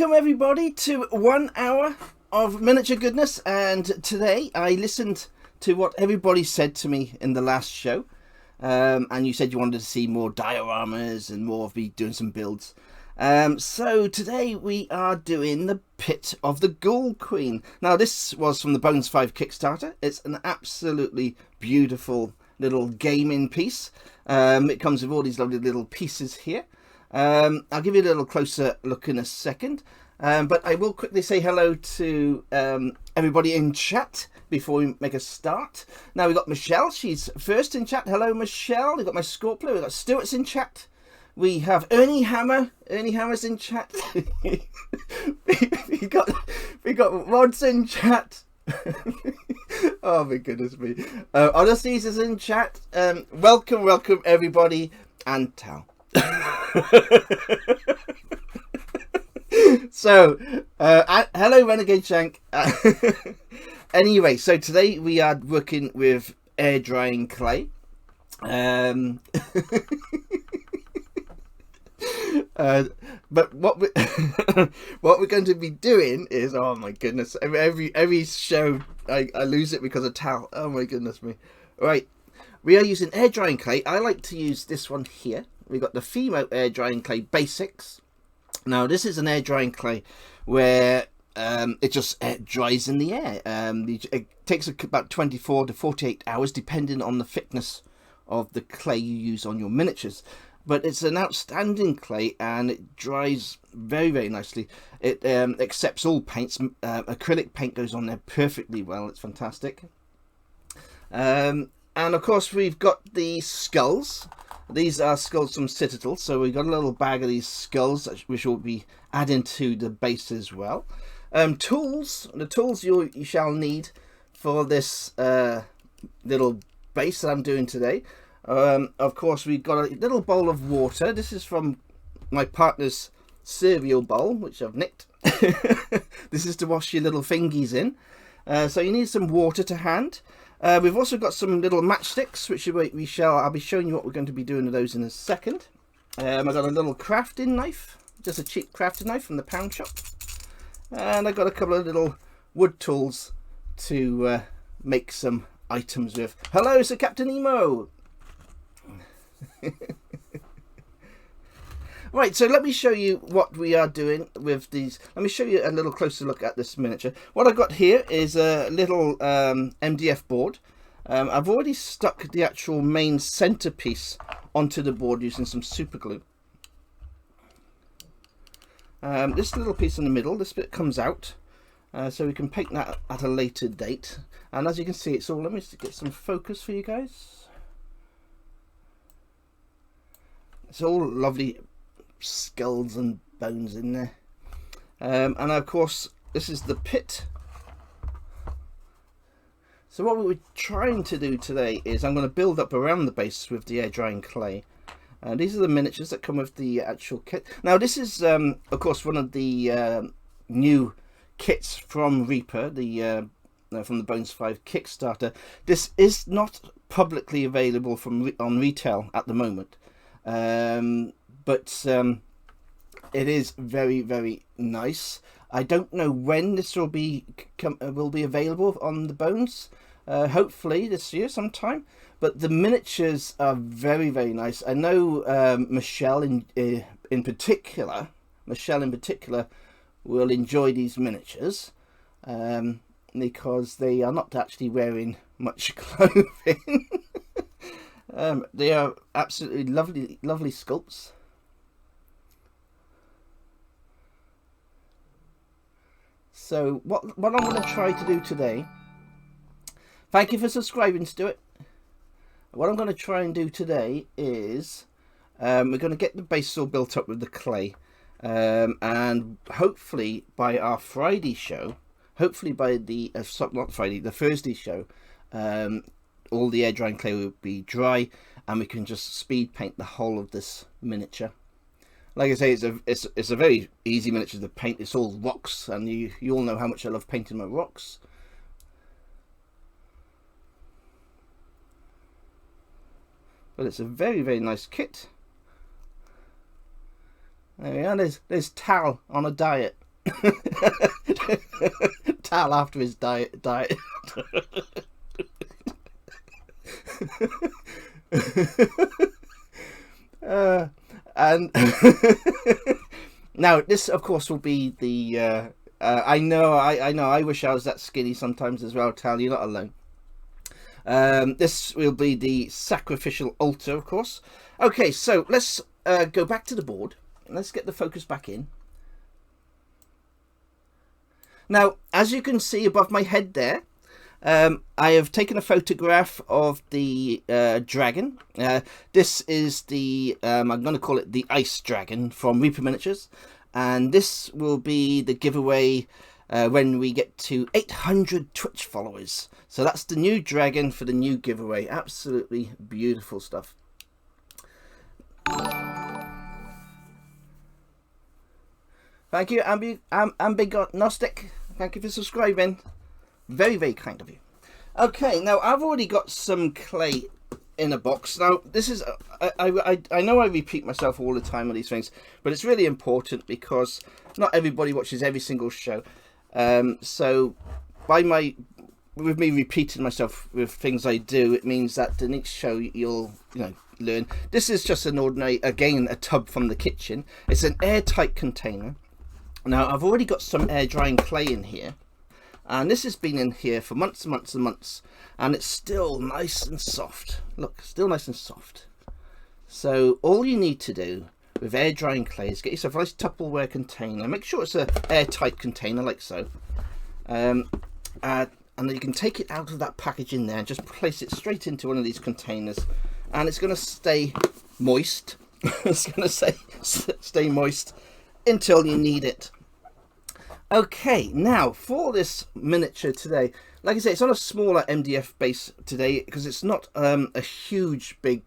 Welcome everybody to 1 hour of miniature goodness, and today I listened to what everybody said to me in the last show, and you said you wanted to see more dioramas and more of me doing some builds. So today we are doing the Pit of the Ghoul Queen. Now this was from the Bones 5 Kickstarter. It's an absolutely beautiful little gaming piece. It comes with all these lovely little pieces here. I'll give you a little closer look in a second, but I will quickly say hello to everybody in chat before we make a start. Now we've got Michelle, she's first in chat. Hello Michelle. We've got my Scorpio, we've got Stuart's in chat. We have Ernie Hammer. Ernie Hammer's in chat. we got Rod's in chat. Oh my goodness me. Honesties is in chat. Welcome everybody, and Tal. So hello Renegade Shank. Anyway, so today we are working with air drying clay. But what we're going to be doing is, oh my goodness, every show I lose it because of Tal. Oh my goodness me. Right, we are using air drying clay. I like to use this one here. We've got the Fimo air drying clay basics. Now this is an air drying clay where it just dries in the air. It takes about 24 to 48 hours depending on the thickness of the clay you use on your miniatures. But it's an outstanding clay and it dries very, very nicely. It accepts all paints. Acrylic paint goes on there perfectly well. It's fantastic. And of course we've got the skulls. These are skulls from Citadel. So we've got a little bag of these skulls which will be adding to the base as well. Tools. The tools you shall need for this little base that I'm doing today. Of course, we've got a little bowl of water. This is from my partner's cereal bowl, which I've nicked. This is to wash your little fingies in. So you need some water to hand. We've also got some little matchsticks, which I'll be showing you what we're going to be doing with those in a second. I've got a little crafting knife, just a cheap crafting knife from the pound shop. And I've got a couple of little wood tools to make some items with. Hello, Sir Captain Emo! Right, so let me show you what we are doing with these. Let me show you a little closer look at this miniature. What I've got here is a little MDF board. I've already stuck the actual main centerpiece onto the board using some super glue. This little piece in the middle, this bit comes out, so we can paint that at a later date. And as you can see, it's all, let me get some focus for you guys. It's all lovely skulls and bones in there. And of course, this is the pit. So what we're trying to do today is I'm going to build up around the base with the air drying clay. These are the miniatures that come with the actual kit. Now this is, of course, one of the new kits from Reaper, from the Bones 5 Kickstarter. This is not publicly available on retail at the moment. But it is very, very nice. I don't know when this will be available on the Bones. Hopefully this year sometime. But the miniatures are very, very nice. I know Michelle in particular will enjoy these miniatures because they are not actually wearing much clothing. They are absolutely lovely sculpts. So what I'm going to try to do today, thank you for subscribing, Stuart. What I'm going to try and do today is we're going to get the base all built up with the clay, and hopefully by our Friday show, hopefully by the not Friday, the Thursday show, all the air drying clay will be dry and we can just speed paint the whole of this miniature. Like I say, it's a very easy miniature to paint. It's all rocks, and you all know how much I love painting my rocks. But it's a very, very nice kit. There we are. There's Tal on a diet. Tal after his diet. And now this, of course, will be the. I know. I wish I was that skinny sometimes as well. Tal, you're not alone. This will be the sacrificial altar, of course. Okay, so let's go back to the board. Let's get the focus back in. Now, as you can see above my head there, I have taken a photograph of the dragon. This is the, I'm going to call it the Ice Dragon from Reaper Miniatures. And this will be the giveaway when we get to 800 Twitch followers. So that's the new dragon for the new giveaway. Absolutely beautiful stuff. Thank you, Ambignostic. Thank you for subscribing. Very, very kind of you. Okay, now I've already got some clay in a box. Now, this is, I know I repeat myself all the time on these things, but it's really important because not everybody watches every single show. So with me repeating myself with things I do, it means that in each show you'll, learn. This is just an ordinary, again, a tub from the kitchen. It's an airtight container. Now, I've already got some air drying clay in here. And this has been in here for months and months and months. And it's still nice and soft. Look, still nice and soft. So all you need to do with air drying clay is get yourself a nice Tupperware container. Make sure it's an airtight container like so. And then you can take it out of that packaging there and just place it straight into one of these containers. And it's going to stay moist. It's going to stay moist until you need it. Okay, now for this miniature today, like I say, it's on a smaller MDF base today because it's not a huge big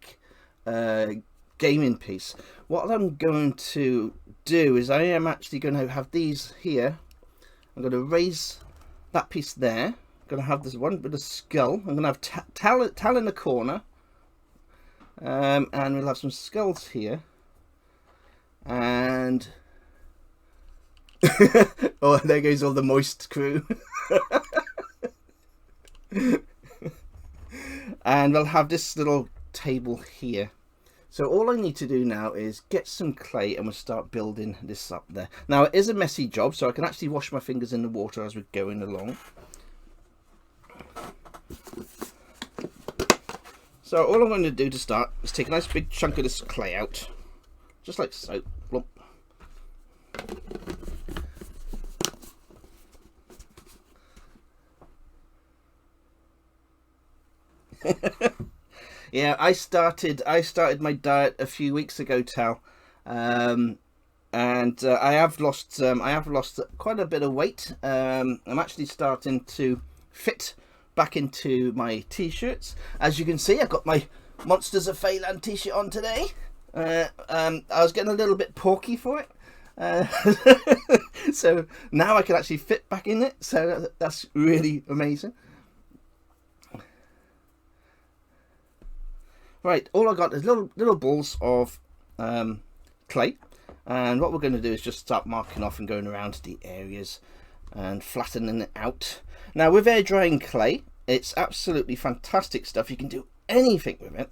gaming piece. What I'm going to do is I am actually going to have these here. I'm going to raise that piece there. I'm going to have this one with a skull. I'm going to have Tal in the corner, and we'll have some skulls here, and oh, there goes all the moist crew. And we'll have this little table here. So all I need to do now is get some clay and we'll start building this up there. Now it is a messy job, so I can actually wash my fingers in the water as we're going along. So all I'm going to do to start is take a nice big chunk of this clay out, just like so. Plump. Yeah, I started my diet a few weeks ago, Tal, and I have lost quite a bit of weight. I'm actually starting to fit back into my t-shirts. As you can see, I've got my Monsters of Feyland t-shirt on today. I was getting a little bit porky for it, so now I can actually fit back in it. So that's really amazing. Right, all I got is little balls of clay, and what we're going to do is just start marking off and going around the areas and flattening it out. Now with air drying clay, it's absolutely fantastic stuff. You can do anything with it,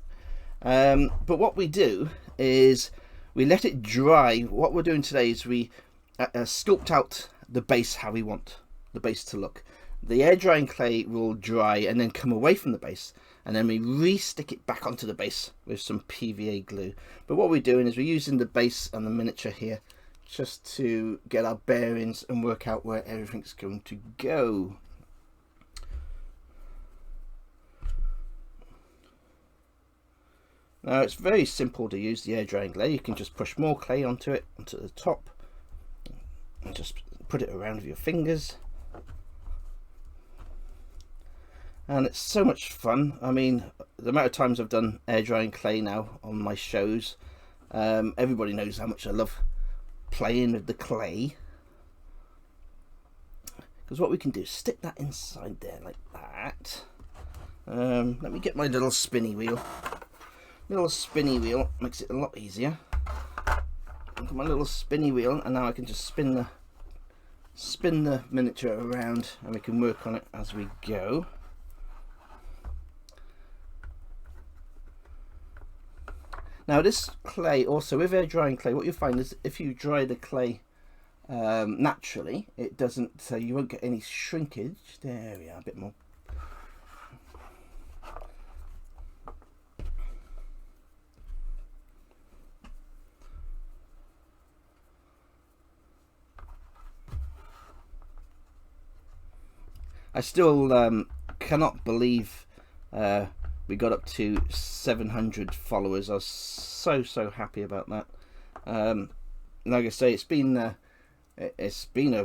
but what we do is we let it dry. What we're doing today is we sculpt out the base how we want the base to look. The air drying clay will dry and then come away from the base, and then we re-stick it back onto the base with some PVA glue. But what we're doing is we're using the base and the miniature here just to get our bearings and work out where everything's going to go. Now it's very simple to use the air drying clay. You can just push more clay onto it, onto the top, and just put it around with your fingers. And it's so much fun. I mean, the amount of times I've done air drying clay now on my shows, everybody knows how much I love playing with the clay. Because what we can do is stick that inside there like that. Let me get my little spinny wheel. Little spinny wheel makes it a lot easier. Look at my little spinny wheel, and now I can just spin the spin the miniature around and we can work on it as we go. Now this clay, also with air drying clay, what you find is if you dry the clay naturally, it doesn't, so you won't get any shrinkage. There we are, a bit more. I still cannot believe we got up to 700 followers. I was so happy about that. Like I say, it's been a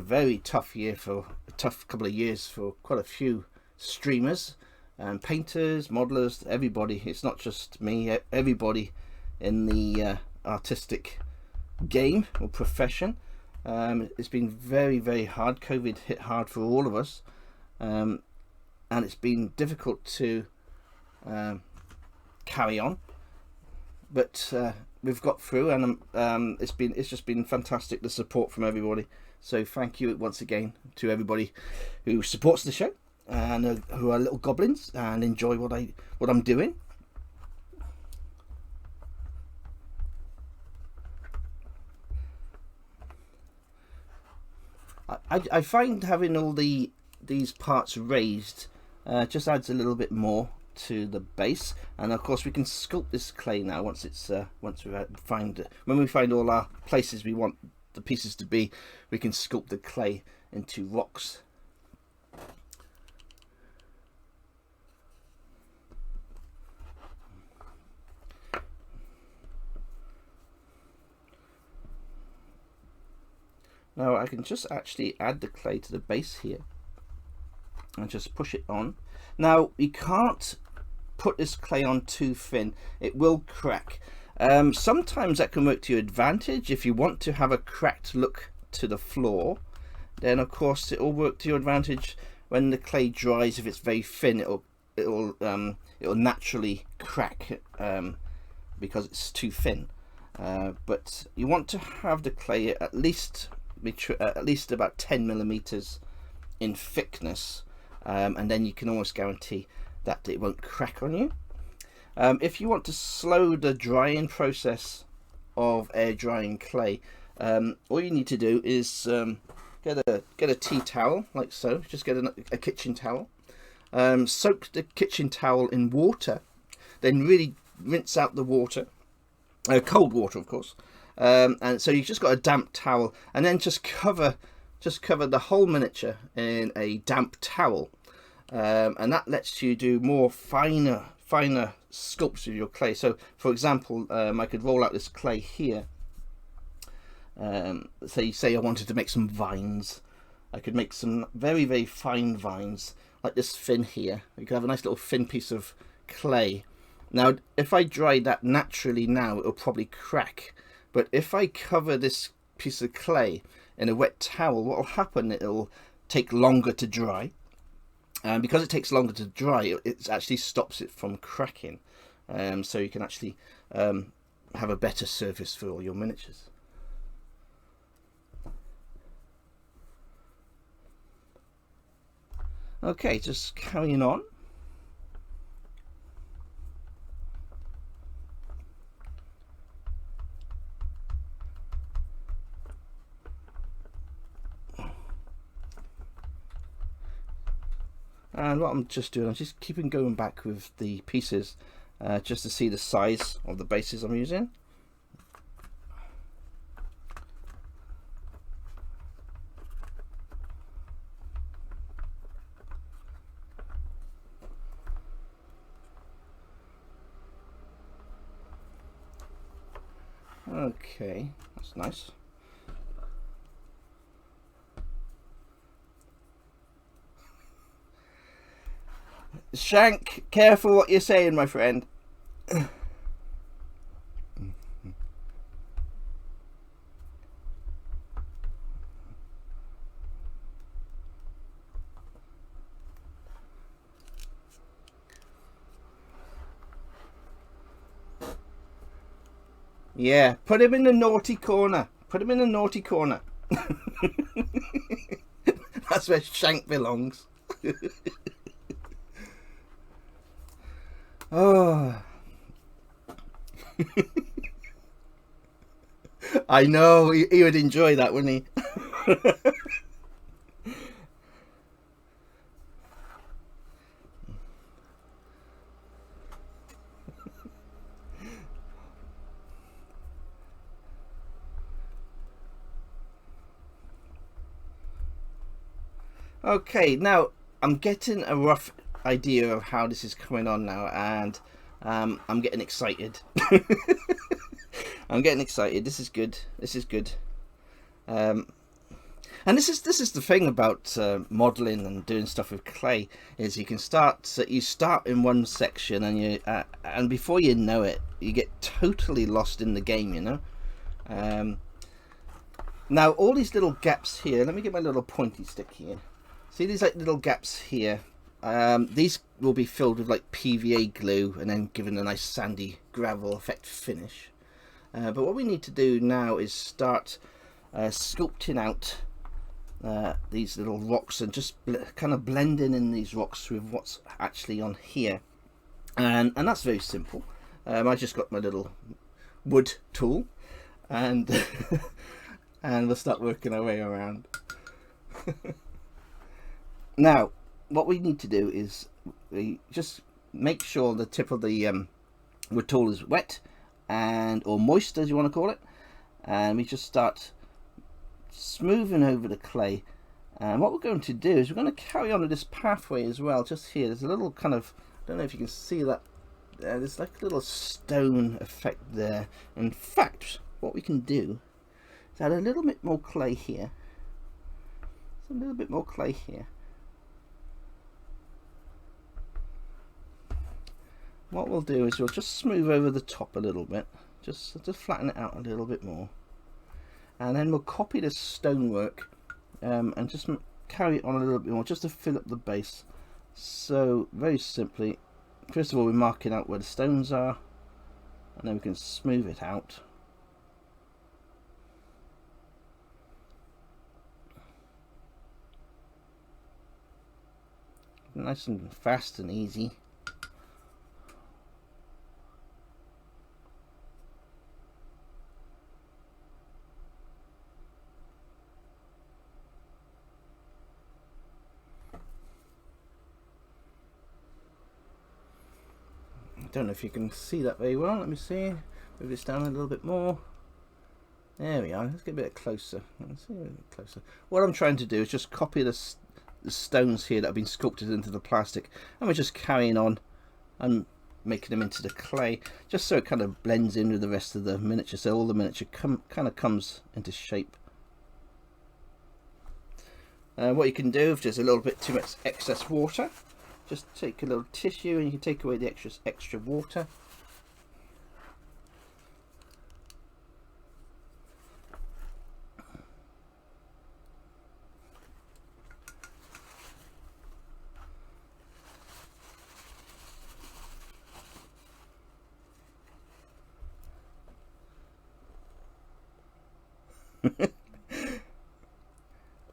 very tough year, for a tough couple of years for quite a few streamers and painters, modelers, everybody. It's not just me, everybody in the artistic game or profession. It's been very hard. COVID hit hard for all of us, and it's been difficult to carry on, but we've got through, and it's just been fantastic, the support from everybody. So thank you once again to everybody who supports the show and who are little goblins and enjoy what I'm doing. I find having all these parts raised just adds a little bit more to the base, and of course we can sculpt this clay now once when we find all our places we want the pieces to be. We can sculpt the clay into rocks. Now I can just actually add the clay to the base here and just push it on. Now you can't put this clay on too thin, it will crack. Sometimes that can work to your advantage. If you want to have a cracked look to the floor, then of course it will work to your advantage. When the clay dries, if it's very thin, it'll naturally crack because it's too thin. But you want to have the clay at least about 10 millimeters in thickness, and then you can almost guarantee that it won't crack on you. If you want to slow the drying process of air drying clay, all you need to do is get a tea towel like so. Just get a kitchen towel, soak the kitchen towel in water, then really rinse out the water, cold water of course, and so you've just got a damp towel, and then just cover the whole miniature in a damp towel, and that lets you do more finer sculpts with your clay. So for example, I could roll out this clay here. Say I wanted to make some vines. I could make some very fine vines like this fin here. You could have a nice little thin piece of clay. Now if I dry that naturally now, it'll probably crack, but if I cover this piece of clay in a wet towel, what will happen, it'll take longer to dry, and because it takes longer to dry, it actually stops it from cracking, so you can actually have a better surface for all your miniatures. Okay, just carrying on. And what I'm just doing, I'm just keeping going back with the pieces just to see the size of the bases I'm using. Okay, that's nice. Shank, careful what you're saying, my friend. Yeah, put him in the naughty corner. Put him in the naughty corner. That's where Shank belongs. Oh, I know he would enjoy that, wouldn't he? Okay, now I'm getting a rough idea of how this is coming on now, and I'm getting excited. I'm getting excited. This is good. This is good. Um, and this is the thing about modeling and doing stuff with clay, is you can start you start in one section, and and before you know it, you get totally lost in the game. Now all these little gaps here. Let me get my little pointy stick here. See these like little gaps here. These will be filled with like PVA glue and then given a nice sandy gravel effect finish. But what we need to do now is start sculpting out these little rocks, and just kind of blending in these rocks with what's actually on here. And that's very simple. I just got my little wood tool, and and we'll start working our way around. Now, what we need to do is we just make sure the tip of the wood tool is wet, or moist as you want to call it, and we just start smoothing over the clay. And what we're going to do is we're going to carry on with this pathway as well. Just here, there's a little kind of, I don't know if you can see that, there's like a little stone effect there. In fact, what we can do is add a little bit more clay here. A little bit more clay here. What we'll do is we'll just smooth over the top a little bit, just flatten it out a little bit more, and then we'll copy this stonework and just carry it on a little bit more, just to fill up the base. So very simply, first of all, we're marking out where the stones are, and then we can smooth it out. Nice and fast and easy. I don't know if you can see that very well. Let me see. Move this down a little bit more. There we are. Let's get a bit closer. Let's see a bit closer. What I'm trying to do is just copy the stones here that have been sculpted into the plastic, and we're just carrying on and making them into the clay, just so it kind of blends in with the rest of the miniature, so all the miniature kind of comes into shape. What you can do, if there's a little bit too much excess water, just take a little tissue and you can take away the extra water.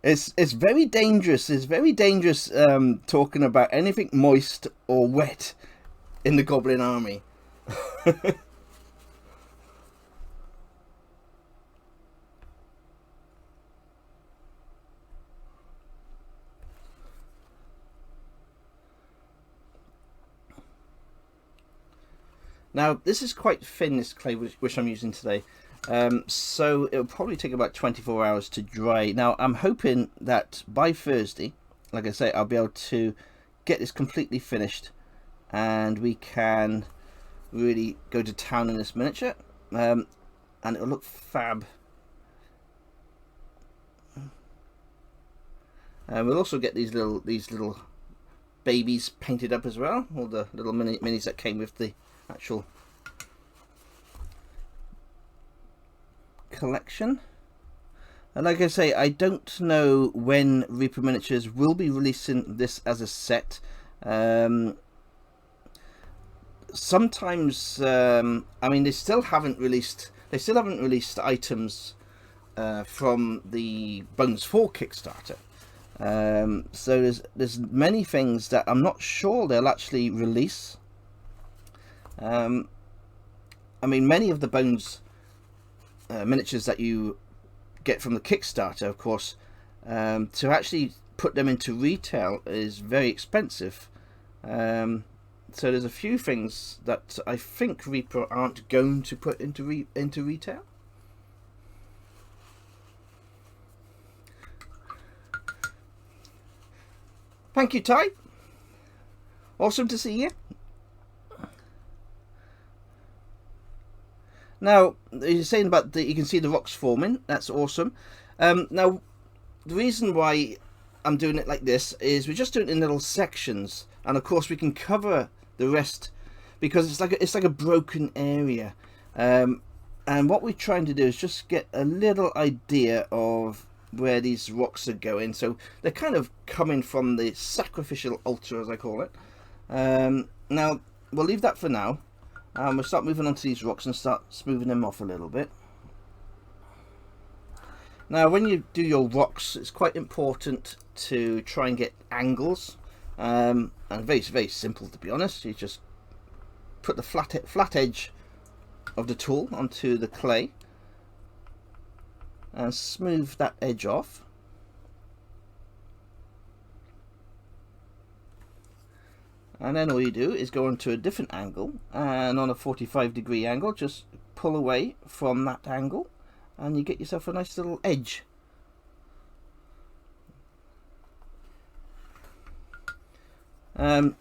It's very dangerous. It's very dangerous talking about anything moist or wet in the Goblin army. Now this is quite thin, this clay which I'm using today. So it'll probably take about 24 hours to dry. Now I'm hoping that by Thursday, like I say, I'll be able to get this completely finished and we can really go to town in this miniature, and it'll look fab. We'll also get these little babies painted up as well, all the little minis that came with the actual collection. And like I say, I don't know when Reaper Miniatures will be releasing this as a set. Sometimes I mean, they still haven't released items from the Bones 4 Kickstarter. So there's many things that I'm not sure they'll actually release. I mean, many of the Bones miniatures that you get from the Kickstarter, of course, to actually put them into retail is very expensive. So there's a few things that I think Reaper aren't going to put into retail. Thank you, Ty. Awesome to see you. Now, you're saying about you can see the rocks forming. That's awesome. Now, the reason why I'm doing it like this is we're just doing it in little sections, and of course we can cover the rest because it's like a broken area. And what we're trying to do is just get a little idea of where these rocks are going. So they're kind of coming from the sacrificial altar, as I call it. Now we'll leave that for now. We'll start moving on to these rocks and start smoothing them off a little bit. Now when you do your rocks, it's quite important to try and get angles, and very simple, to be honest. You just put the flat edge of the tool onto the clay and smooth that edge off. And then all you do is go onto a different angle, and on a 45-degree angle just pull away from that angle and you get yourself a nice little edge.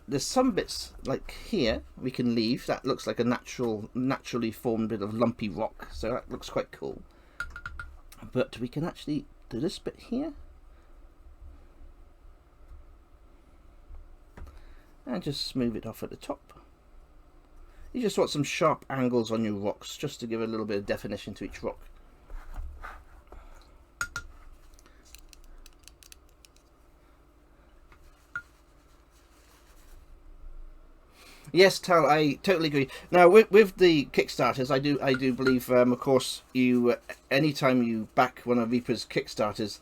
There's some bits like here we can leave. That looks like a naturally formed bit of lumpy rock, so that looks quite cool. But we can actually do this bit here and just smooth it off at the top. You just want some sharp angles on your rocks just to give a little bit of definition to each rock. Yes, Tal, I totally agree. Now, with the Kickstarters, I do believe, of course, you anytime you back one of Reaper's Kickstarters,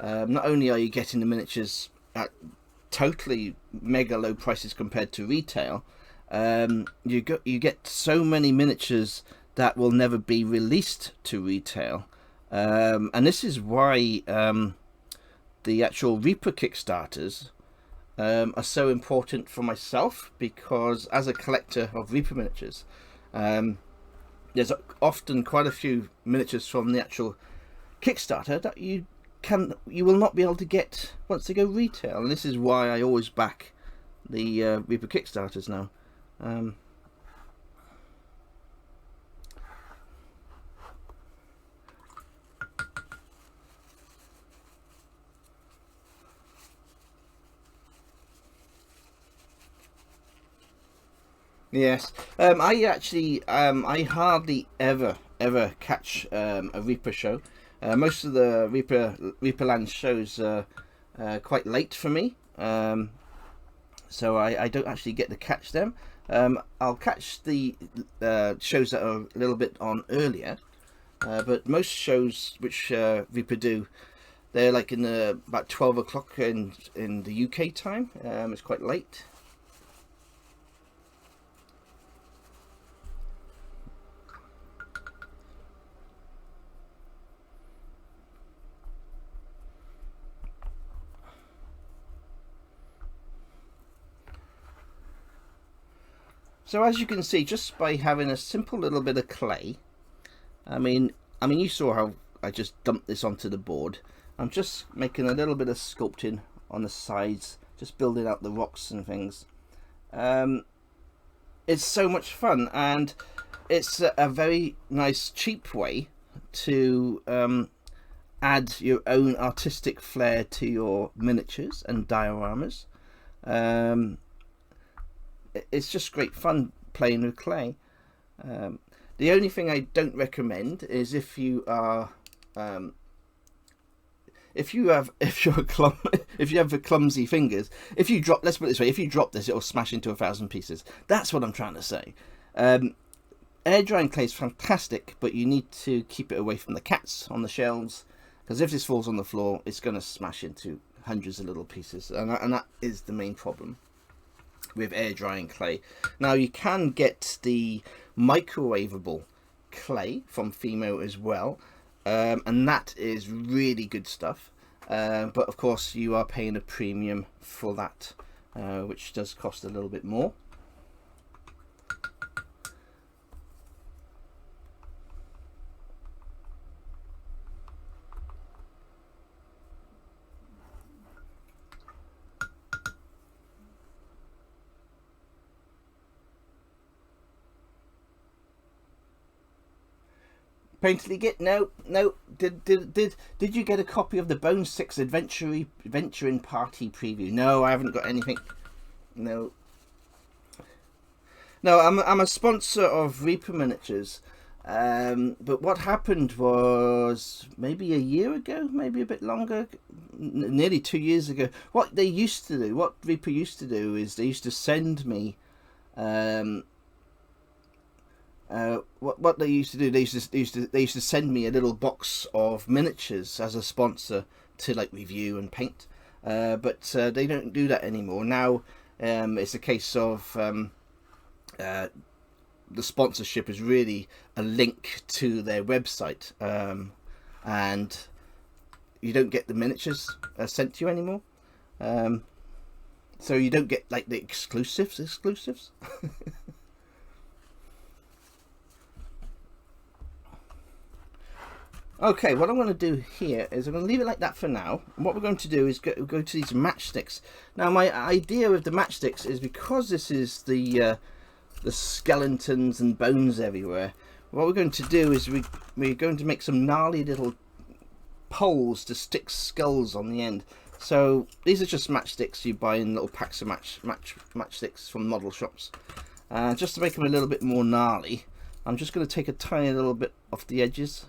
not only are you getting the miniatures at totally mega low prices compared to retail, you get so many miniatures that will never be released to retail, and this is why the actual Reaper Kickstarters are so important for myself, because as a collector of Reaper miniatures, there's often quite a few miniatures from the actual Kickstarter that you will not be able to get once they go retail, and this is why I always back the Reaper Kickstarters now. Yes, I actually I hardly ever catch a Reaper show. Most of the Reaperland shows are quite late for me, so I don't actually get to catch them. I'll catch the shows that are a little bit on earlier, but most shows which Reaper do, they're like in about 12 o'clock in the UK time. It's quite late. So as you can see, just by having a simple little bit of clay, I mean you saw how I just dumped this onto the board. I'm just making a little bit of sculpting on the sides, just building out the rocks and things. It's so much fun, and it's a very nice cheap way to add your own artistic flair to your miniatures and dioramas. It's just great fun playing with clay. The only thing I don't recommend is if you are if you have clumsy fingers, if you drop, let's put it this way, if you drop this, it'll smash into 1,000 pieces. That's what I'm trying to say. air drying clay is fantastic, but you need to keep it away from the cats on the shelves, because if this falls on the floor, it's going to smash into hundreds of little pieces, and that is the main problem with air drying clay. Now you can get the microwavable clay from Fimo as well, and that is really good stuff, but of course you are paying a premium for that, which does cost a little bit more. Painterly Git, no. Did you get a copy of the Bone 6 Adventuring Party preview? No, I haven't got anything. No, I'm a sponsor of Reaper Miniatures, but what happened was maybe a year ago, maybe a bit longer, nearly 2 years ago. What Reaper used to do is they used to send me. What they used to do, they used to send me a little box of miniatures as a sponsor to like review and paint, but they don't do that anymore. Now it's a case of the sponsorship is really a link to their website, and you don't get the miniatures sent to you anymore, so you don't get like the exclusives. Okay, what I'm going to do here is I'm going to leave it like that for now. And what we're going to do is go to these matchsticks. Now, my idea with the matchsticks is, because this is the skeletons and bones everywhere, what we're going to do is we're going to make some gnarly little poles to stick skulls on the end. So these are just matchsticks you buy in little packs of matchsticks from model shops. Just to make them a little bit more gnarly, I'm just going to take a tiny little bit off the edges.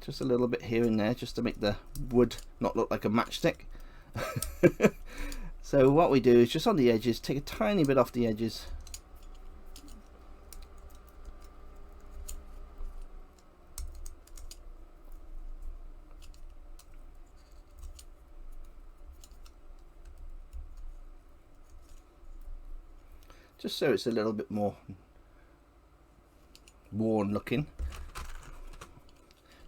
Just a little bit here and there, just to make the wood not look like a matchstick. So what we do is just on the edges, take a tiny bit off the edges. Just so it's a little bit more worn looking.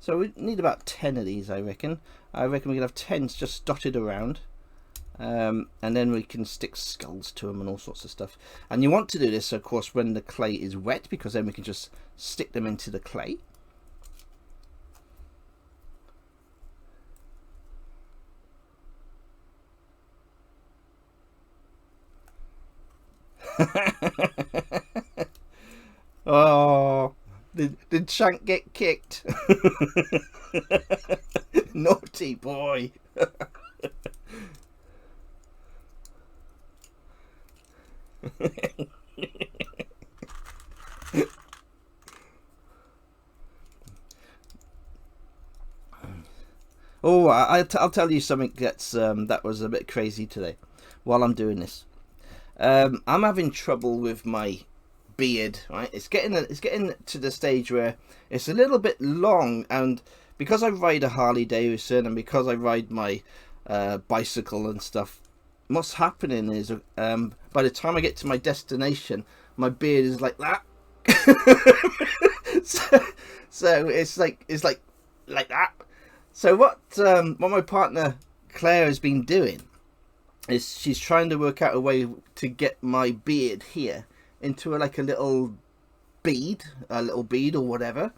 So we need about 10 of these, I reckon. We can have 10 just dotted around, and then we can stick skulls to them and all sorts of stuff. And you want to do this, of course, when the clay is wet, because then we can just stick them into the clay. Oh, did Shank get kicked? Naughty boy. Oh, I'll tell you something that's that was a bit crazy today while I'm doing this. I'm having trouble with my beard, right? It's getting to the stage where it's a little bit long, and because I ride a Harley Davidson and because I ride my bicycle and stuff, what's happening is by the time I get to my destination, my beard is like that. so it's like that. So what my partner Claire has been doing is she's trying to work out a way to get my beard here into like a little bead or whatever.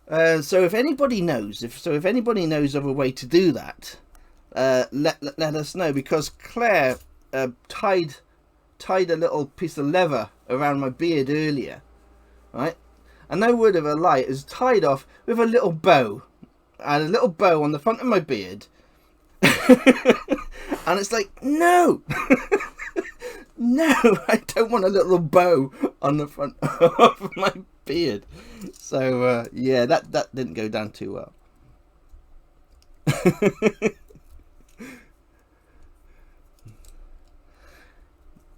So if anybody knows, if anybody knows of a way to do that, let us know, because Claire tied a little piece of leather around my beard earlier, right? And no word of a lie, it is tied off with a little bow, and a little bow on the front of my beard. And it's like, no. No, I don't want a little bow on the front of my beard. So yeah, that didn't go down too well.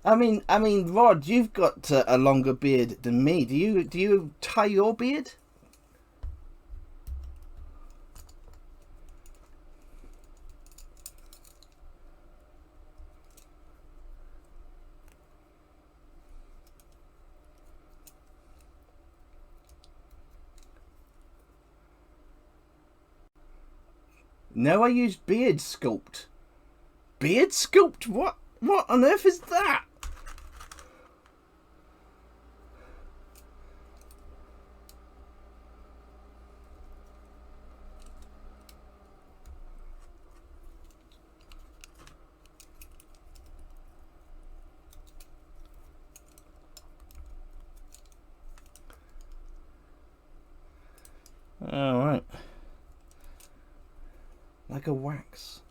Rod, you've got a longer beard than me. Do you tie your beard? No, I use beard sculpt. Beard sculpt? What? What on earth is that? All right. Like a wax.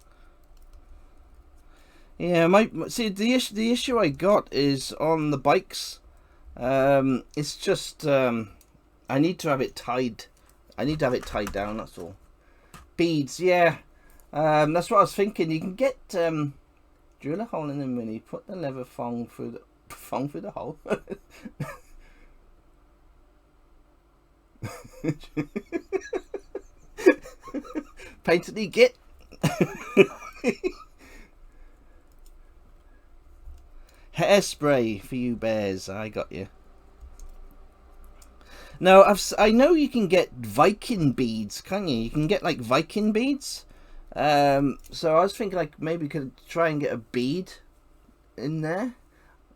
Yeah, the issue I got is on the bikes. It's just I need to have it tied. I need to have it tied down. That's all. Beads, yeah. That's what I was thinking. You can get drill a hole in the mini, put the leather thong through the hole. Painted the git. Hairspray for you bears. I got you. No, I know you can get Viking beads, can't you? You can get like Viking beads. So I was thinking like maybe could try and get a bead in there,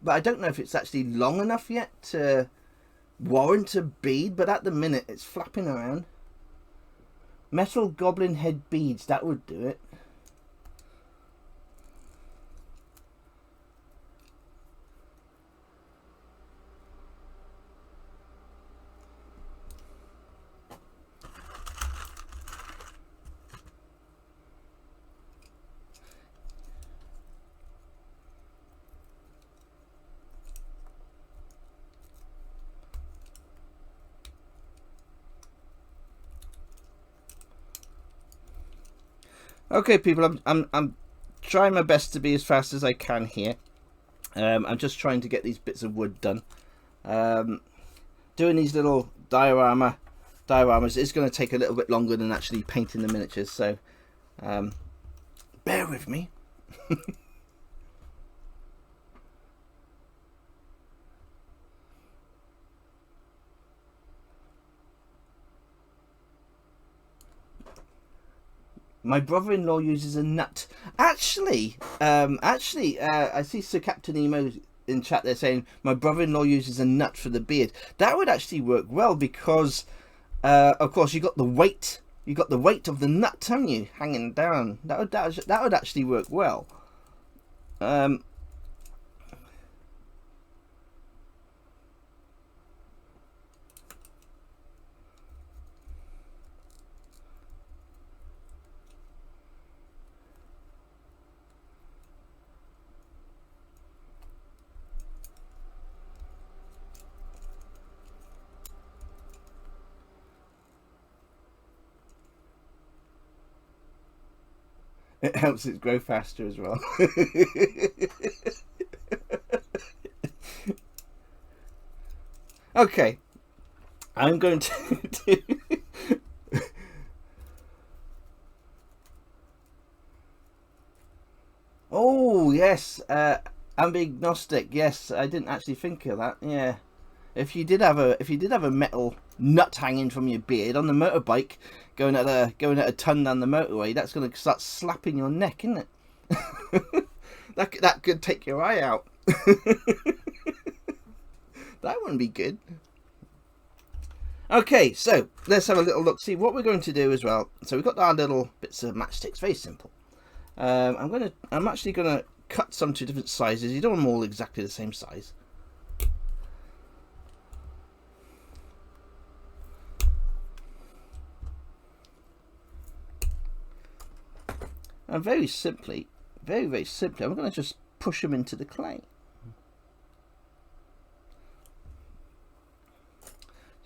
but I don't know if it's actually long enough yet to warrant a bead. But at the minute, it's flapping around. Metal goblin head beads, that would do it. Okay, people, I'm trying my best to be as fast as I can here. I'm just trying to get these bits of wood done. Doing these little dioramas is going to take a little bit longer than actually painting the miniatures, so bear with me. My brother-in-law uses a nut. Actually, I see Sir Captain Emo in chat there saying my brother-in-law uses a nut for the beard. That would actually work well because, of course, you got the weight. You got the weight of the nut, haven't you, hanging down? That would actually work well. It helps it grow faster as well. Okay, I'm going to do... Oh yes, ambignostic. Yes, I didn't actually think of that. Yeah, if you did have a metal nut hanging from your beard on the motorbike, going at a ton down the motorway, that's going to start slapping your neck, isn't it? that could take your eye out. That wouldn't be good. Okay, so let's have a little look. See what we're going to do as well. So we've got our little bits of matchsticks. Very simple. I'm actually gonna cut some to different sizes. You don't want them all exactly the same size. And very simply, very simply, I'm going to just push them into the clay.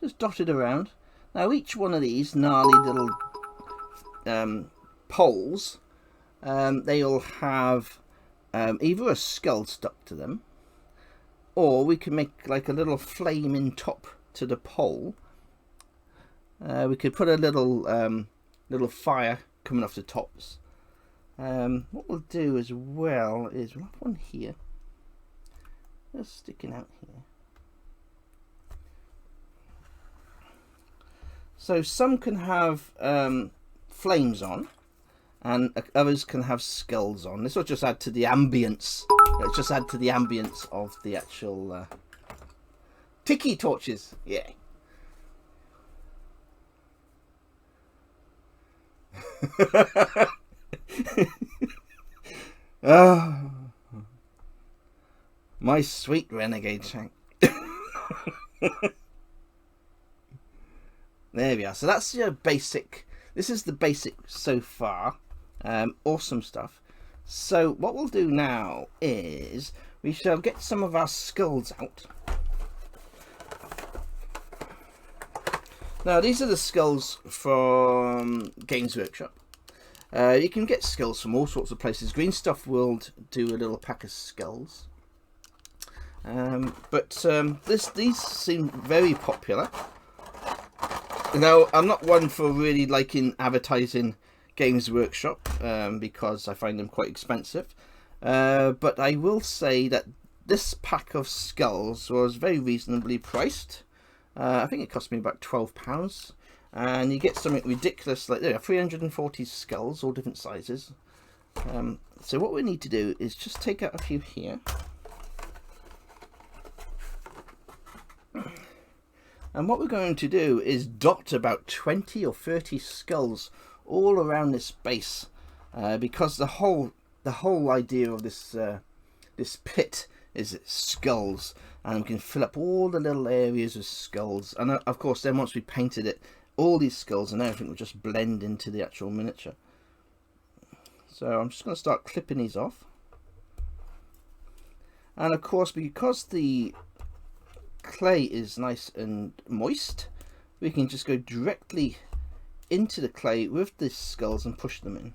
Just dot it around. Now each one of these gnarly little poles, they'll have either a skull stuck to them, or we can make like a little flaming top to the pole. We could put a little fire coming off the tops. What we'll do as well is we'll have one here, just sticking out here. So some can have flames on, and others can have skulls on. This will just add to the ambience. It'll just add to the ambience of the actual tiki torches. Yeah. Oh, my sweet renegade shank. There we are. So that's your basic. This is the basic so far. Awesome stuff. So what we'll do now is we shall get some of our skulls out. Now these are the skulls from Games Workshop. You can get skulls from all sorts of places. Green Stuff World do a little pack of skulls. These seem very popular. Now, I'm not one for really liking advertising Games Workshop because I find them quite expensive. But I will say that this pack of skulls was very reasonably priced. I think it cost me about £12. And you get something ridiculous like 340 skulls, all different sizes. So what we need to do is just take out a few here. And what we're going to do is dot about 20 or 30 skulls all around this base, because the whole idea of this this pit is skulls, and we can fill up all the little areas with skulls. And of course, then once we painted it, all these skulls and everything will just blend into the actual miniature. So I'm just going to start clipping these off. And of course, because the clay is nice and moist, we can just go directly into the clay with the skulls and push them in.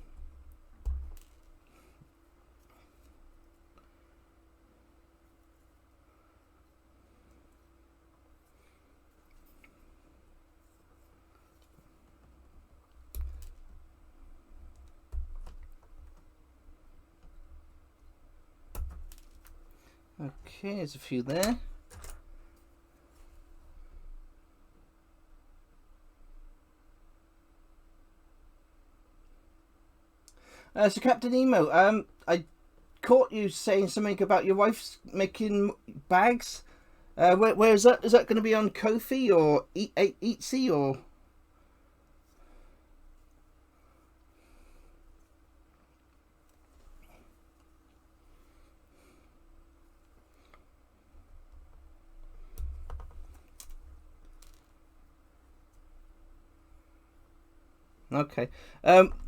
Okay, there's a few there. So Captain Emo, I caught you saying something about your wife's making bags. Where is that? Is that going to be on Ko-fi or Etsy or? Okay.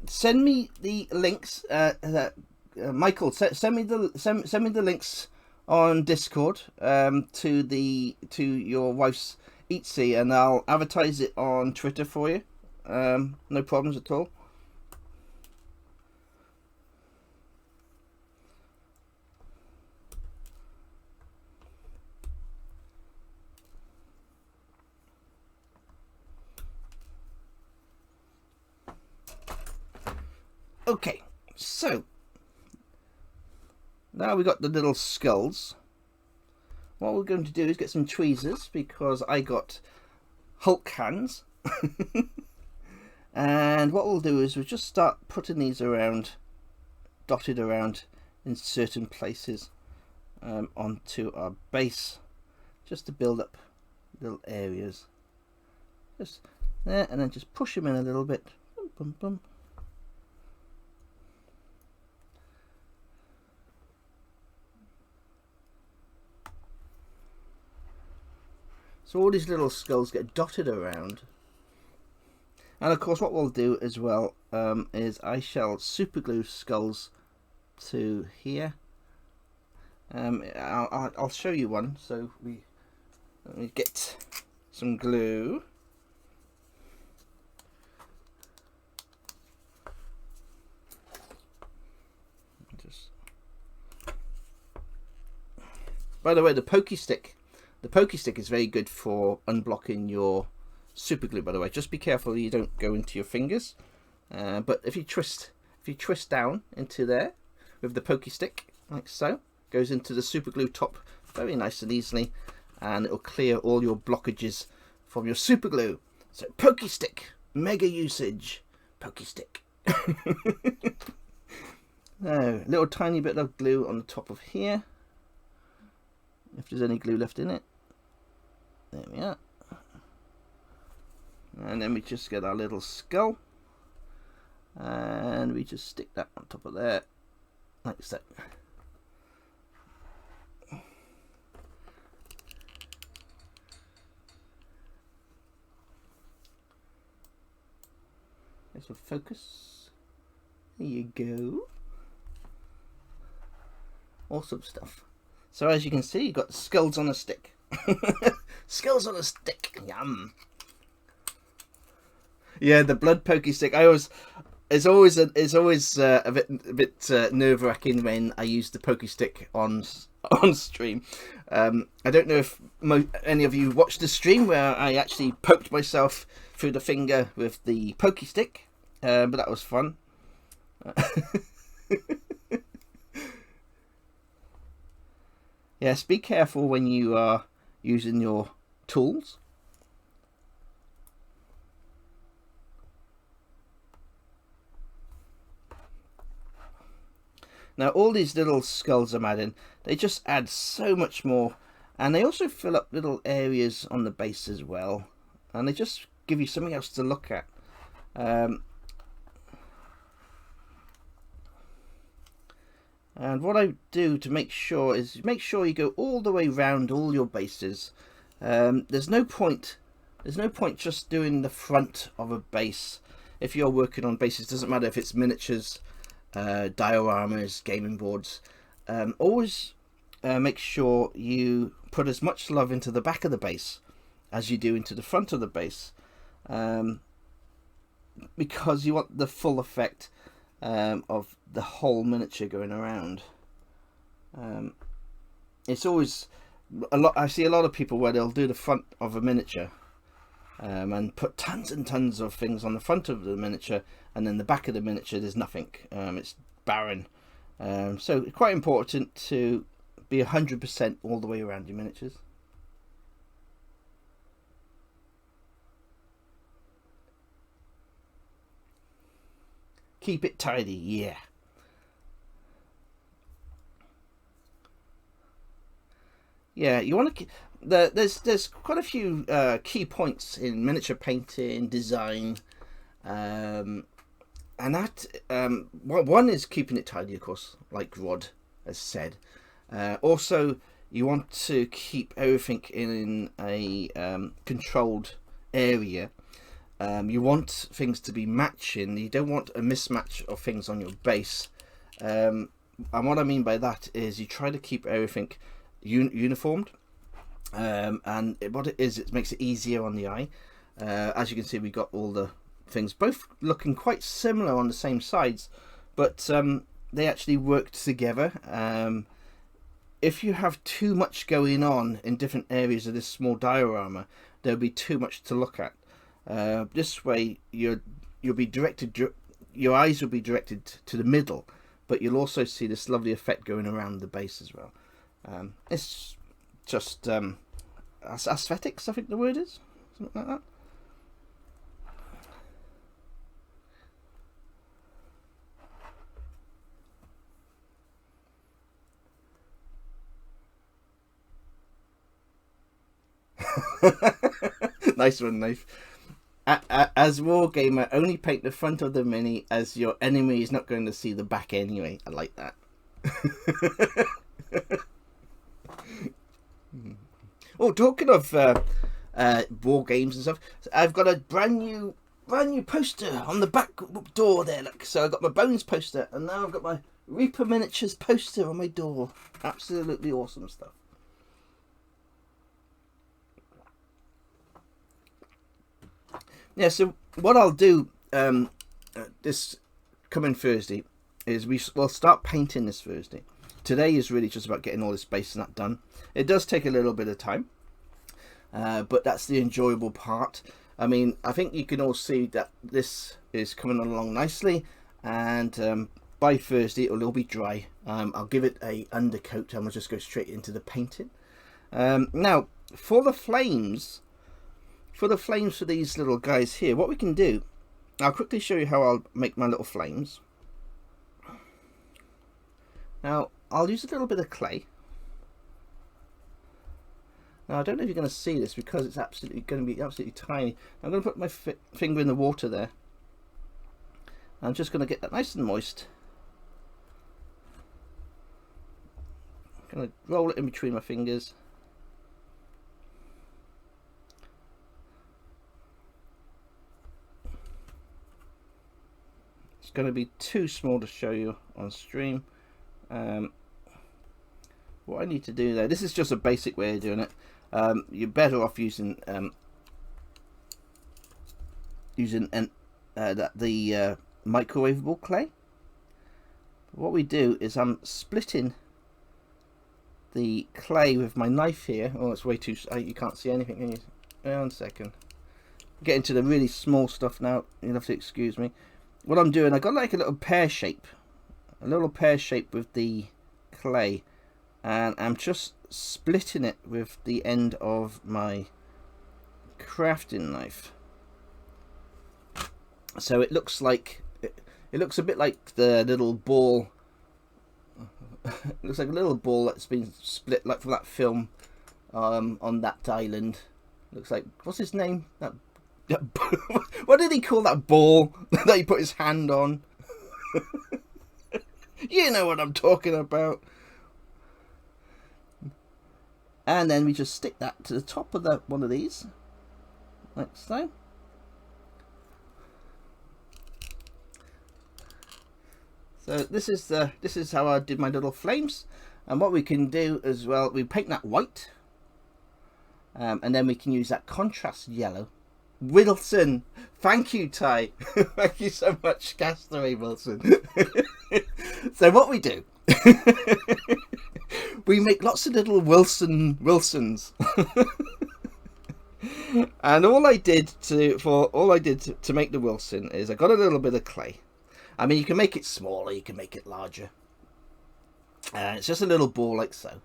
Send me the links. Michael, send me the links on Discord to your wife's Etsy, and I'll advertise it on Twitter for you. No problems at all. Okay, so now we've got the little skulls. What we're going to do is get some tweezers, because I got Hulk hands. And what we'll do is we'll just start putting these around, dotted around in certain places onto our base, just to build up little areas. Just there, and then just push them in a little bit. Boom, boom, boom. So all these little skulls get dotted around. And of course what we'll do as well is I shall super glue skulls to here. I'll show you one. So let me get some glue. by the way, the pokey stick is very good for unblocking your super glue. By the way, just be careful you don't go into your fingers. But if you twist down into there with the pokey stick, like so, goes into the super glue top very nice and easily, and it'll clear all your blockages from your super glue. So pokey stick, mega usage, pokey stick. Now, little tiny bit of glue on the top of here, if there's any glue left in it. There we are. And then we just get our little skull, and we just stick that on top of there, like so. This will focus. There you go. Awesome stuff. So as you can see, you've got skulls on a stick. Skulls on a stick. Yum. Yeah, the blood pokey stick. It's always a bit nerve-wracking when I use the pokey stick on stream. I don't know if any of you watched the stream where I actually poked myself through the finger with the pokey stick, but that was fun. Yes, be careful when you are using your tools. Now all these little skulls I'm adding, they just add so much more, and they also fill up little areas on the base as well, and they just give you something else to look at. And what I do to make sure is you go all the way around all your bases. There's no point just doing the front of a base. If you're working on bases, doesn't matter if it's miniatures, dioramas, gaming boards, always make sure you put as much love into the back of the base as you do into the front of the base, because you want the full effect of the whole miniature going around. It's always I see a lot of people where they'll do the front of a miniature and put tons and tons of things on the front of the miniature, and then the back of the miniature there's nothing. It's barren. So it's quite important to be 100% all the way around your miniatures. Keep it tidy, yeah. Yeah, you want to. There's quite a few key points in miniature painting design, and that one is keeping it tidy, of course, like Rod has said. Also, you want to keep everything in a controlled area. You want things to be matching. You don't want a mismatch of things on your base. And what I mean by that is you try to keep everything uniformed. And what it is, it makes it easier on the eye. As you can see, we got all the things both looking quite similar on the same sides, but they actually work together. If you have too much going on in different areas of this small diorama, there'll be too much to look at. This way you'll be directed, your eyes will be directed to the middle, but you'll also see this lovely effect going around the base as well. It's just aesthetics, I think the word is, something like that. Nice one, Knife. As Wargamer, only paint the front of the mini, as your enemy is not going to see the back anyway. I like that. Oh, talking of war games and stuff, I've got a brand new poster on the back door there. Look, so I got my Bones poster, and now I've got my Reaper Miniatures poster on my door. Absolutely awesome stuff. Yeah, so what I'll do this coming Thursday is we'll start painting this Thursday. today is really just about getting all this base and that done. It does take a little bit of time, but that's the enjoyable part. I mean, I think you can all see that this is coming along nicely, and by Thursday it'll all be dry. I'll give it a undercoat and we'll just go straight into the painting. Now for the flames for these little guys here, what we can do, I'll quickly show you how I'll make my little flames. Now I'll use a little bit of clay. Now I don't know if you're going to see this because it's absolutely going to be absolutely tiny. I'm going to put my finger in the water there. I'm just going to get that nice and moist. I'm going to roll it in between my fingers. It's going to be too small to show you on stream. What I need to do there, this is just a basic way of doing it. You're better off using the microwavable clay. What we do is I'm splitting the clay with my knife here. Oh, it's way too, you can't see anything, can you? Hang on a second. Get into the really small stuff now. You'll have to excuse me. What I'm doing, I got like a little pear shape with the clay, and I'm just splitting it with the end of my crafting knife. So it looks like it looks a bit like the little ball. It looks like a little ball that's been split, like from that film on that island. Looks like, what's his name? What did he call that ball that he put his hand on? You know what I'm talking about. And then we just stick that to the top of one of these, like so. So this is how I did my little flames. And what we can do as well, we paint that white, and then we can use that contrast yellow. Wilson, thank you, Ty. Thank you so much, Castaway Wilson. So what we do, we make lots of little Wilsons. And all I did to make the Wilson is I got a little bit of clay. I mean, you can make it smaller, you can make it larger. It's just a little ball like so,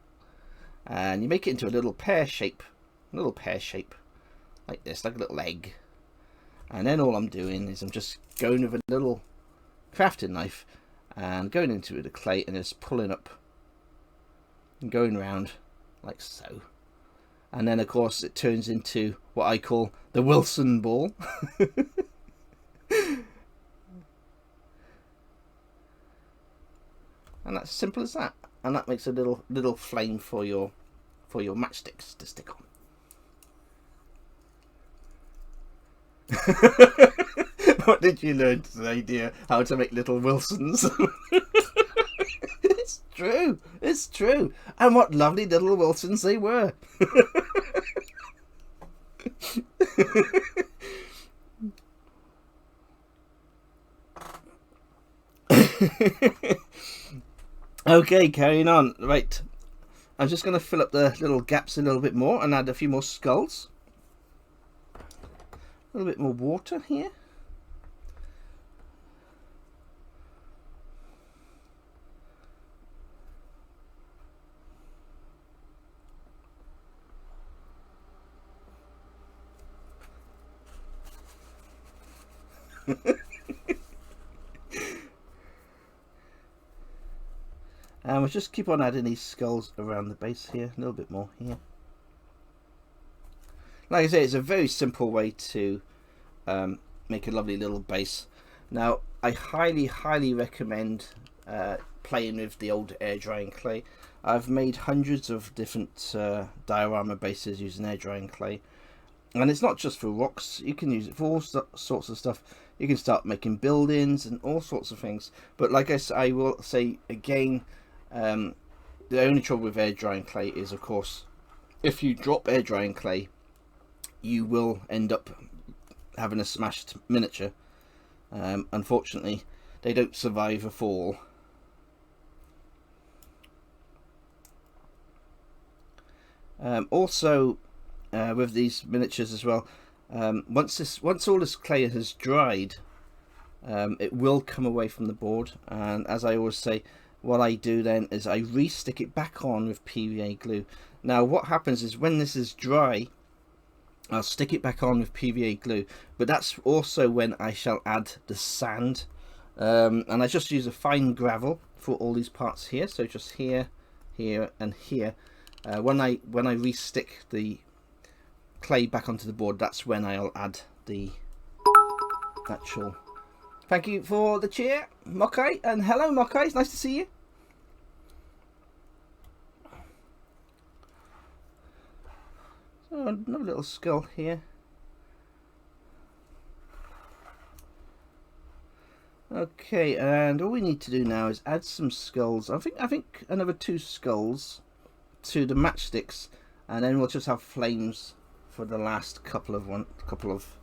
and you make it into a little pear shape, like this, like a little egg. And then all I'm doing is I'm just going with a little crafting knife and going into the clay and just pulling up and going around like so. And then of course it turns into what I call the Wilson ball. And that's as simple as that. And that makes a little flame for your matchsticks to stick on. What did you learn today, dear? How to make little Wilsons? It's true. It's true. And what lovely little Wilsons they were. Okay, carrying on. Right, I'm just going to fill up the little gaps a little bit more and add a few more skulls. A little bit more water here. And we'll just keep on adding these skulls around the base here, a little bit more here. Like I say, it's a very simple way to make a lovely little base. Now, I highly recommend playing with the old air drying clay. I've made hundreds of different diorama bases using air drying clay. And it's not just for rocks, you can use it for all sorts of stuff. You can start making buildings and all sorts of things. But like I will say again, the only trouble with air drying clay is, of course, if you drop air drying clay, you will end up having a smashed miniature. Unfortunately, they don't survive a fall. Also, with these miniatures as well, once all this clay has dried, it will come away from the board, and as I always say, what I do then is I re-stick it back on with PVA glue. Now what happens is when this is dry, I'll stick it back on with PVA glue, but that's also when I shall add the sand, and I just use a fine gravel for all these parts here, so just here, here and here. When I re-stick the clay back onto the board, that's when I'll add the actual. Thank you for the cheer, Mokai, and hello Mokai, it's nice to see you. So another little skull here. Okay, and all we need to do now is add some skulls. I think another 2 skulls to the matchsticks, and then we'll just have flames for the last couple of.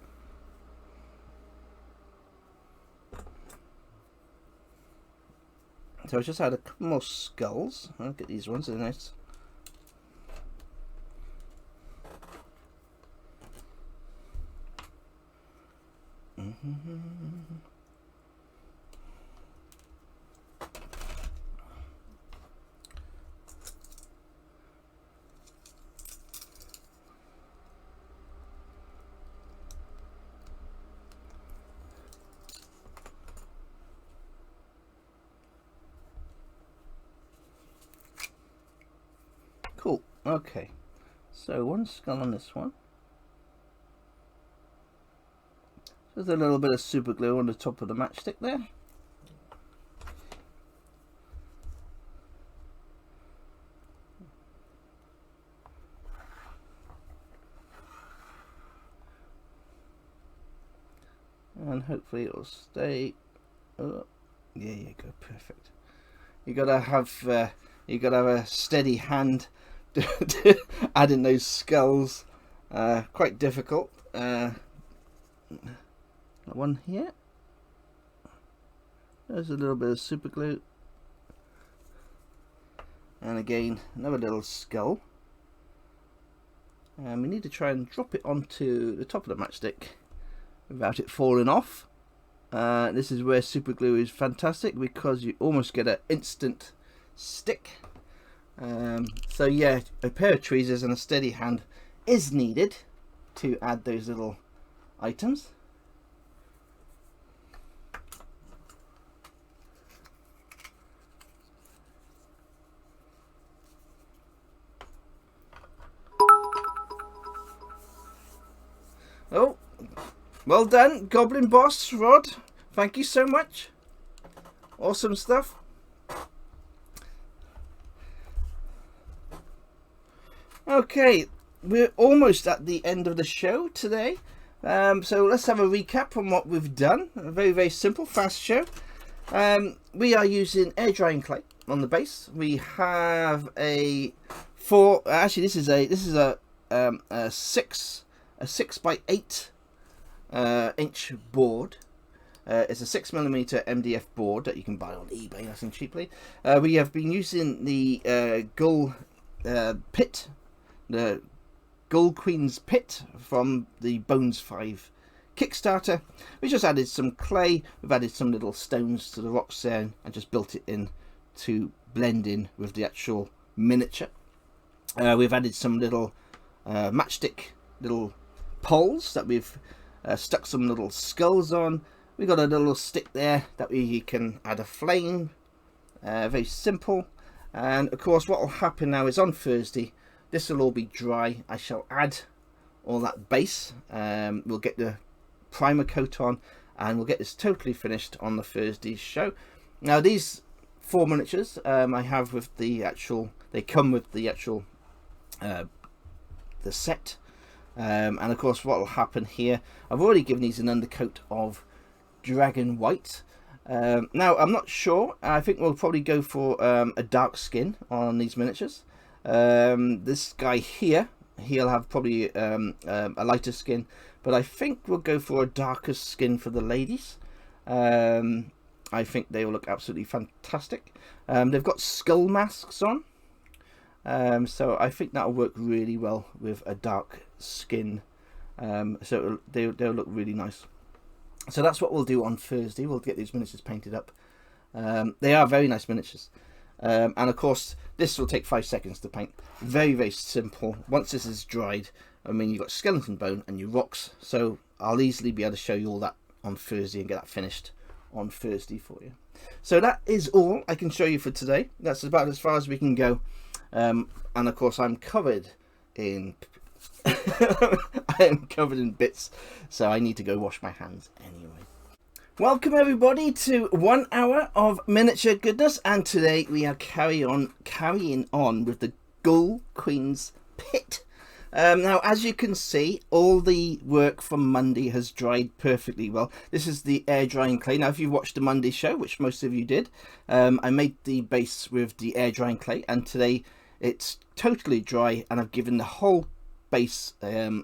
So I just add a couple more skulls. I'll get these ones, they're nice. Cool. Okay, so 1 skull on this one. There's a little bit of super glue on the top of the matchstick there. And hopefully it'll stay. Oh, yeah, you go, perfect. You gotta have a steady hand adding those skulls. Quite difficult. One here. There's a little bit of super glue, and again another little skull. And we need to try and drop it onto the top of the matchstick without it falling off. This is where super glue is fantastic, because you almost get an instant stick. So yeah, a pair of tweezers and a steady hand is needed to add those little items. Oh, well done, Goblin Boss Rod. Thank you so much. Awesome stuff. Okay, we're almost at the end of the show today. So let's have a recap on what we've done. A very, very simple, fast show. We are using air drying clay on the base. We have a this is a 6 by 8 inch board. It's a 6mm MDF board that you can buy on eBay nice and cheaply. We have been using the Ghoul pit, the Ghoul Queen's pit from the Bones 5 Kickstarter. We just added some clay, we've added some little stones to the rocks there, and just built it in to blend in with the actual miniature. We've added some little matchstick little poles that we've stuck some little skulls on. We got a little stick there that we can add a flame. Very simple. And of course what will happen now is on Thursday this will all be dry. I shall add all that base. We'll get the primer coat on and we'll get this totally finished on the Thursday's show. Now these 4 miniatures I have with the actual, they come with the actual the set. And of course what will happen here, I've already given these an undercoat of dragon white. Now I'm not sure, I think we'll probably go for a dark skin on these miniatures. This guy here, he'll have probably a lighter skin, but I think we'll go for a darker skin for the ladies. I think they will look absolutely fantastic. They've got skull masks on. So I think that'll work really well with a dark skin. So they'll look really nice. So that's what we'll do on Thursday. We'll get these miniatures painted up. They are very nice miniatures. And of course, this will take 5 seconds to paint. Very, very simple. Once this is dried, I mean, you've got skeleton bone and your rocks. So I'll easily be able to show you all that on Thursday and get that finished on Thursday for you. So that is all I can show you for today. That's about as far as we can go. And of course, I'm covered in I am covered in bits, so I need to go wash my hands anyway. Welcome everybody to 1 hour of miniature goodness, and today we are carrying on with the Ghoul Queen's Pit. Now, as you can see, all the work from Monday has dried perfectly well. This is the air drying clay. Now, if you watched the Monday show, which most of you did, I made the base with the air drying clay, and today it's totally dry, and I've given the whole base a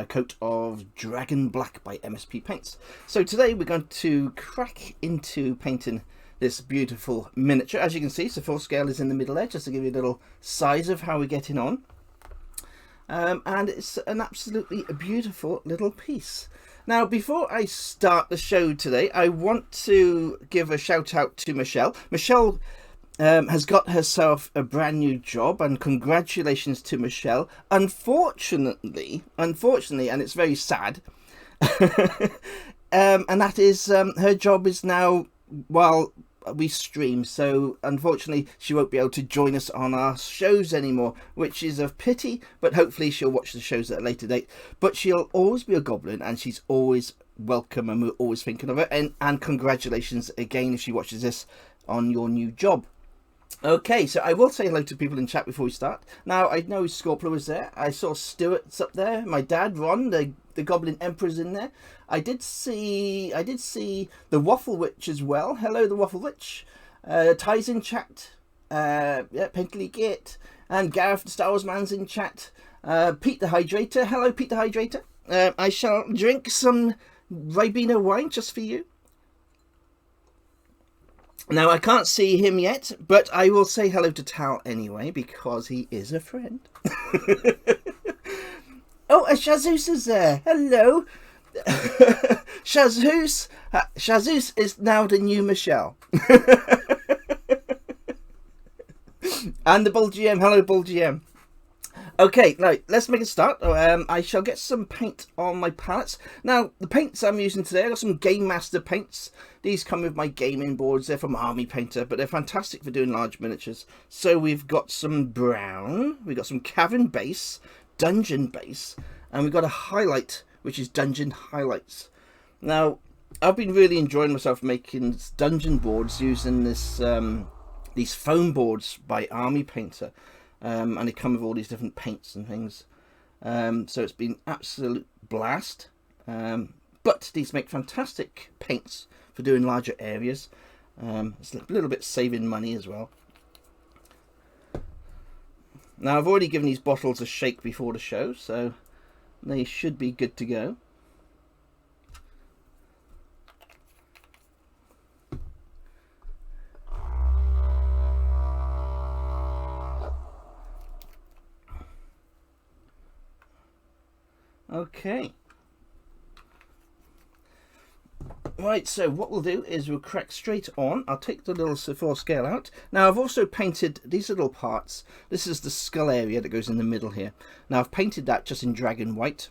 coat of Dragon Black by MSP Paints. So today we're going to crack into painting this beautiful miniature. As you can see, so full scale is in the middle there, just to give you a little size of how we're getting on. And it's an absolutely beautiful little piece. Now, before I start the show today, I want to give a shout out to Michelle. Michelle has got herself a brand new job, and congratulations to Michelle. Unfortunately, and it's very sad, and that is her job is now while we stream, so unfortunately she won't be able to join us on our shows anymore, which is a pity, but hopefully she'll watch the shows at a later date. But she'll always be a goblin, and she's always welcome, and we're always thinking of her, and congratulations again if she watches this on your new job. Okay, so I will say hello to people in chat before we start. Now, I know Scorpio was there. I saw Stuart's up there. My dad, Ron, the Goblin Emperor's in there. I did see the Waffle Witch as well. Hello, the Waffle Witch. Ty's in chat. Yeah, Pentley Gate. And Gareth the Star Wars Man's in chat. Pete the Hydrator. Hello, Pete the Hydrator. I shall drink some Ribena wine just for you. Now, I can't see him yet, but I will say hello to Tal anyway, because he is a friend. Oh, Shazus is there. Hello. Shazus is now the new Michelle. And the Bull GM. Hello, Bull GM. Okay, now let's make a start. I shall get some paint on my palettes. Now, the paints I'm using today, I got some Game Master paints. These come with my gaming boards. They're from Army Painter, but they're fantastic for doing large miniatures. So we've got some brown, we've got some Cavern base, Dungeon base, and we've got a highlight, which is Dungeon highlights. Now, I've been really enjoying myself making dungeon boards using this these foam boards by Army Painter. And they come with all these different paints and things, so it's been absolute blast. But these make fantastic paints for doing larger areas. It's a little bit saving money as well. Now, I've already given these bottles a shake before the show, so they should be good to go. Okay. Right, so what we'll do is we'll crack straight on. I'll take the little C4 scale out. Now, I've also painted these little parts. This is the skull area that goes in the middle here. Now, I've painted that just in Dragon White.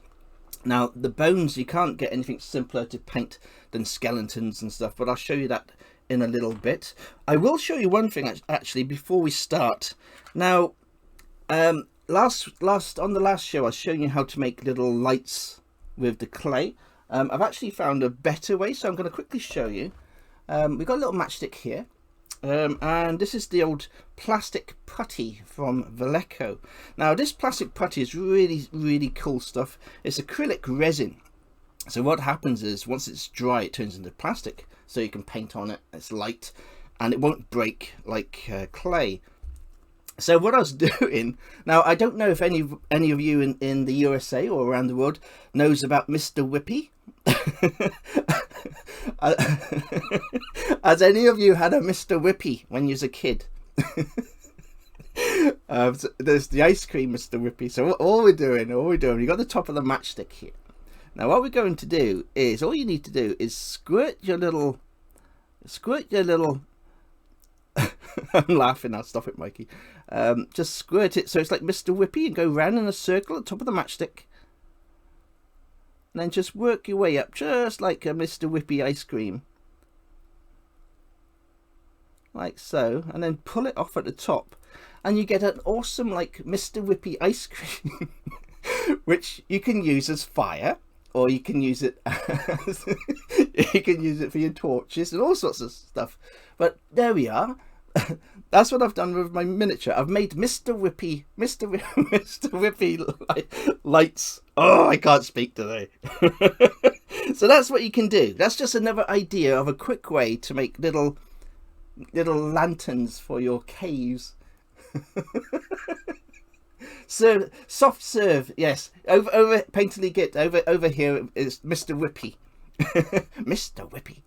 Now, the bones, you can't get anything simpler to paint than skeletons and stuff, but I'll show you that in a little bit. I will show you one thing, actually, before we start. Now, on the last show, I was showing you how to make little lights with the clay. I've actually found a better way, so I'm going to quickly show you. We've got a little matchstick here, and this is the old plastic putty from Vallejo. Now, this plastic putty is really, really cool stuff. It's acrylic resin. So what happens is, once it's dry, it turns into plastic, so you can paint on it. It's light, and it won't break like clay. So what I was doing, now I don't know if any of you in the USA or around the world knows about Mr. Whippy. Has any of you had a Mr. Whippy when you was a kid? So there's the ice cream, Mr. Whippy. So all we're doing, we got the top of the matchstick here. Now what we're going to do is, all you need to do is squirt your little. I'm laughing now. Stop it, Mikey. Just squirt it so it's like Mr. Whippy, and go round in a circle at the top of the matchstick. And then just work your way up, just like a Mr. Whippy ice cream. Like so. And then pull it off at the top. And you get an awesome, like, Mr. Whippy ice cream. Which you can use as fire. Or you can use it as you can use it for your torches and all sorts of stuff. But there we are. That's what I've done with my miniature. I've made Mr. Whippy lights. Oh, I can't speak today. So that's what you can do. That's just another idea of a quick way to make little lanterns for your caves. So soft serve, yes. Over Painterly Git. Over here is Mr. Whippy. Mr. Whippy.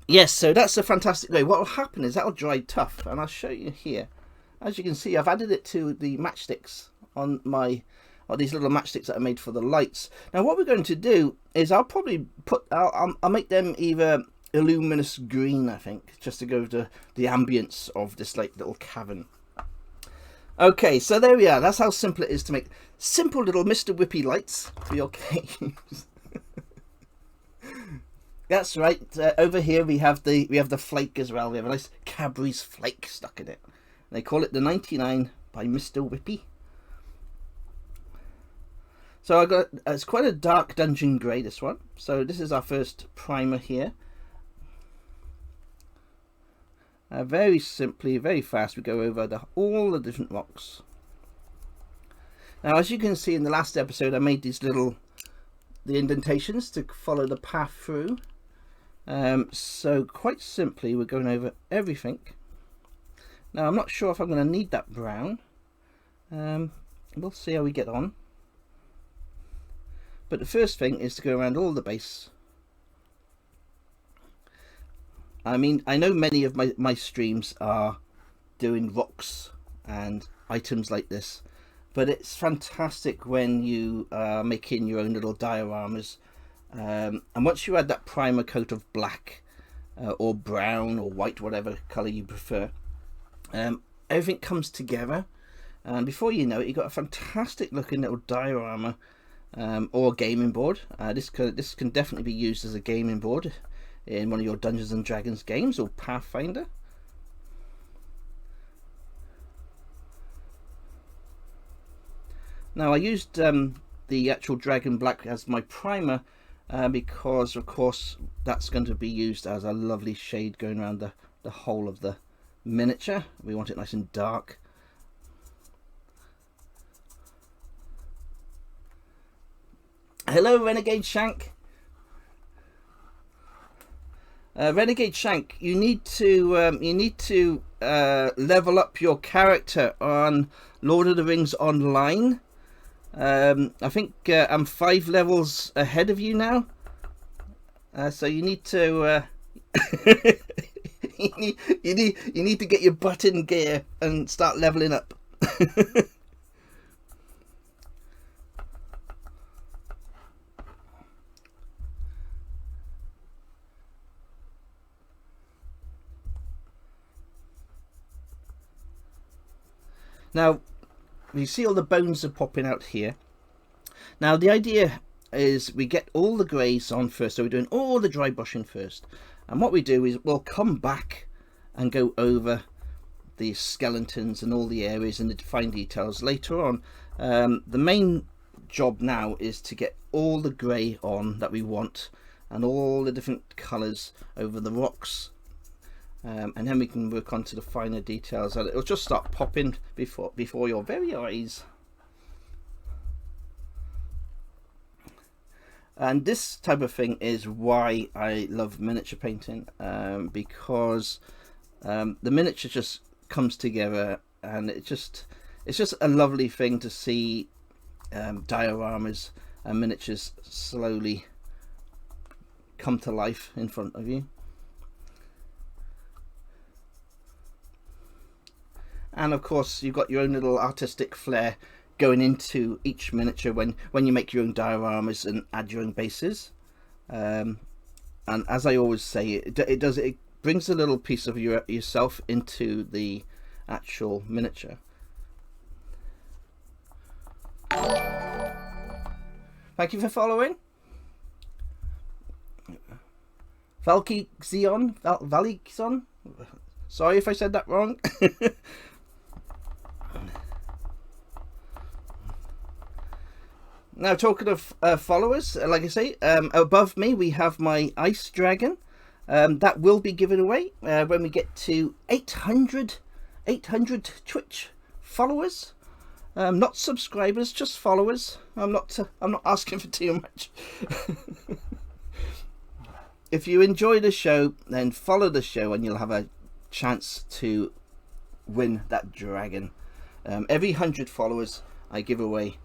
Yes, so that's a fantastic way. What will happen is that'll dry tough, and I'll show you here. As you can see, I've added it to the matchsticks on these little matchsticks that I made for the lights. Now, what we're going to do is I'll probably I'll make them either luminous green, I think, just to go to the ambience of this like little cavern. Okay, so there we are. That's how simple it is to make simple little Mr. Whippy lights for your caves. That's right. Over here we have the flake as well. We have a nice Cadbury's flake stuck in it. They call it the 99 by Mr. Whippy. So I got it's quite a dark dungeon grey, this one. So this is our first primer here. Very simply, very fast, we go over all the different rocks. Now, as you can see in the last episode, I made these the indentations to follow the path through. So quite simply, we're going over everything. Now, I'm not sure if I'm going to need that brown. We'll see how we get on. But the first thing is to go around all the base. I mean, I know many of my streams are doing rocks and items like this, but it's fantastic when you are making your own little dioramas. And once you add that primer coat of black or brown or white, whatever colour you prefer, everything comes together, and before you know it, you've got a fantastic looking little diorama or a gaming board. This can definitely be used as a gaming board in one of your Dungeons and Dragons games or Pathfinder. Now, I used the actual Dragon Black as my primer because of course that's going to be used as a lovely shade going around the whole of the miniature. We want it nice and dark. Hello, Renegade Shank. Renegade Shank, you need to level up your character on Lord of the Rings Online. I think I'm 5 levels ahead of you now, so you need to you need to get your butt in gear and start leveling up. Now, you see all the bones are popping out here. Now, the idea is we get all the greys on first, so we're doing all the dry brushing first. And what we do is we'll come back and go over the skeletons and all the areas and the fine details later on. The main job now is to get all the grey on that we want and all the different colours over the rocks. And then we can work on to the finer details, and it'll just start popping before your very eyes. And this type of thing is why I love miniature painting, because the miniature just comes together, and it's just a lovely thing to see dioramas and miniatures slowly come to life in front of you. and of course you've got your own little artistic flair going into each miniature when you make your own dioramas and add your own bases. And as I always say, it brings a little piece of yourself into the actual miniature. Thank you for following. Valkyxion. Sorry if I said that wrong. Now, talking of followers, like I say, above me we have my ice dragon. That will be given away when we get to 800 Twitch followers. Not subscribers, just followers. I'm not asking for too much. If you enjoy the show, then follow the show and you'll have a chance to win that dragon. Every 100 followers I give away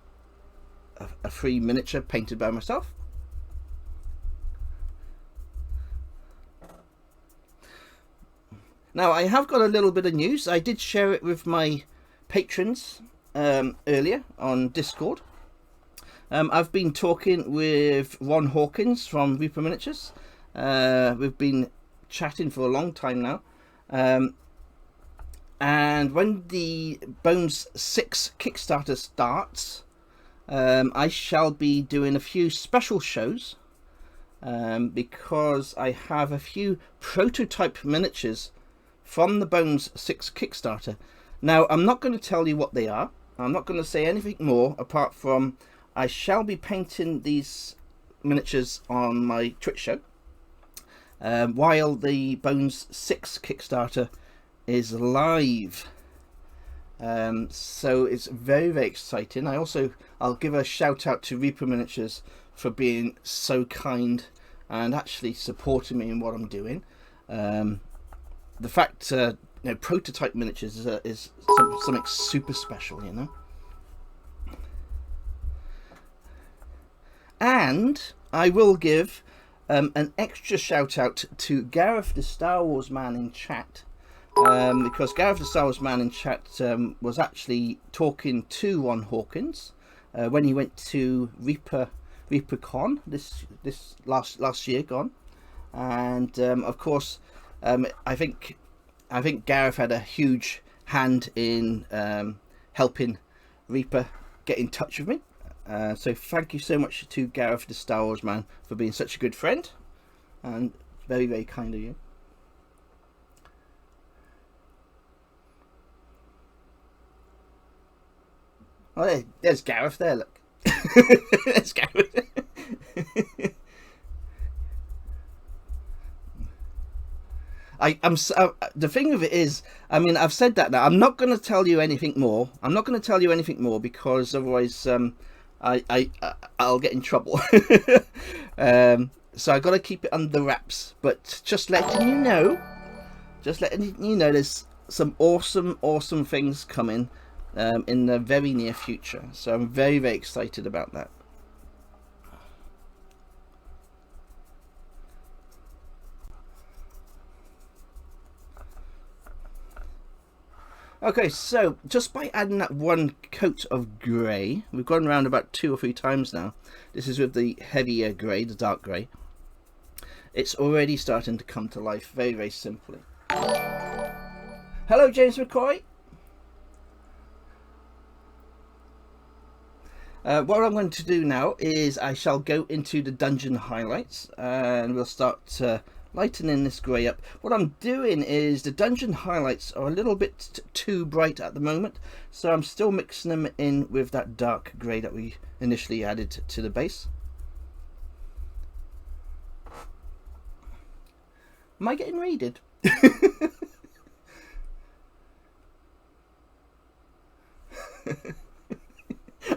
a free miniature painted by myself. Now, I have got a little bit of news. I did share it with my patrons earlier on Discord. I've been talking with Ron Hawkins from Reaper Miniatures. We've been chatting for a long time now. And when the Bones 6 Kickstarter starts, I shall be doing a few special shows because I have a few prototype miniatures from the Bones 6 Kickstarter. Now, I'm not going to tell you what they are. I'm not going to say anything more apart from I shall be painting these miniatures on my Twitch show while the Bones 6 Kickstarter is live. So it's very, very exciting. I'll give a shout out to Reaper Miniatures for being so kind and actually supporting me in what I'm doing. The fact prototype miniatures is something super special, you know. And I will give an extra shout out to Gareth the Star Wars man in chat, because Gareth the Star Wars man in chat was actually talking to Ron Hawkins when he went to ReaperCon this last year gone, and of course I think Gareth had a huge hand in helping Reaper get in touch with me. So thank you so much to Gareth the Star Wars man for being such a good friend, and very, very kind of you. Oh, there's Gareth there, look. There's Gareth. The thing of it is, I mean, I've said that now. I'm not going to tell you anything more. Because otherwise I'll get in trouble. So I got to keep it under wraps. But just letting you know, there's some awesome things coming in the very near future. So I'm very, very excited about that. Okay, so just by adding that one coat of grey, we've gone around about 2 or 3 times now. This is with the heavier grey, the dark grey. It's already starting to come to life very, very simply. Hello, James McCoy. What I'm going to do now is I shall go into the dungeon highlights and we'll start lightening this grey up. What I'm doing is the dungeon highlights are a little bit too bright at the moment, so I'm still mixing them in with that dark grey that we initially added to the base. Am I getting raided?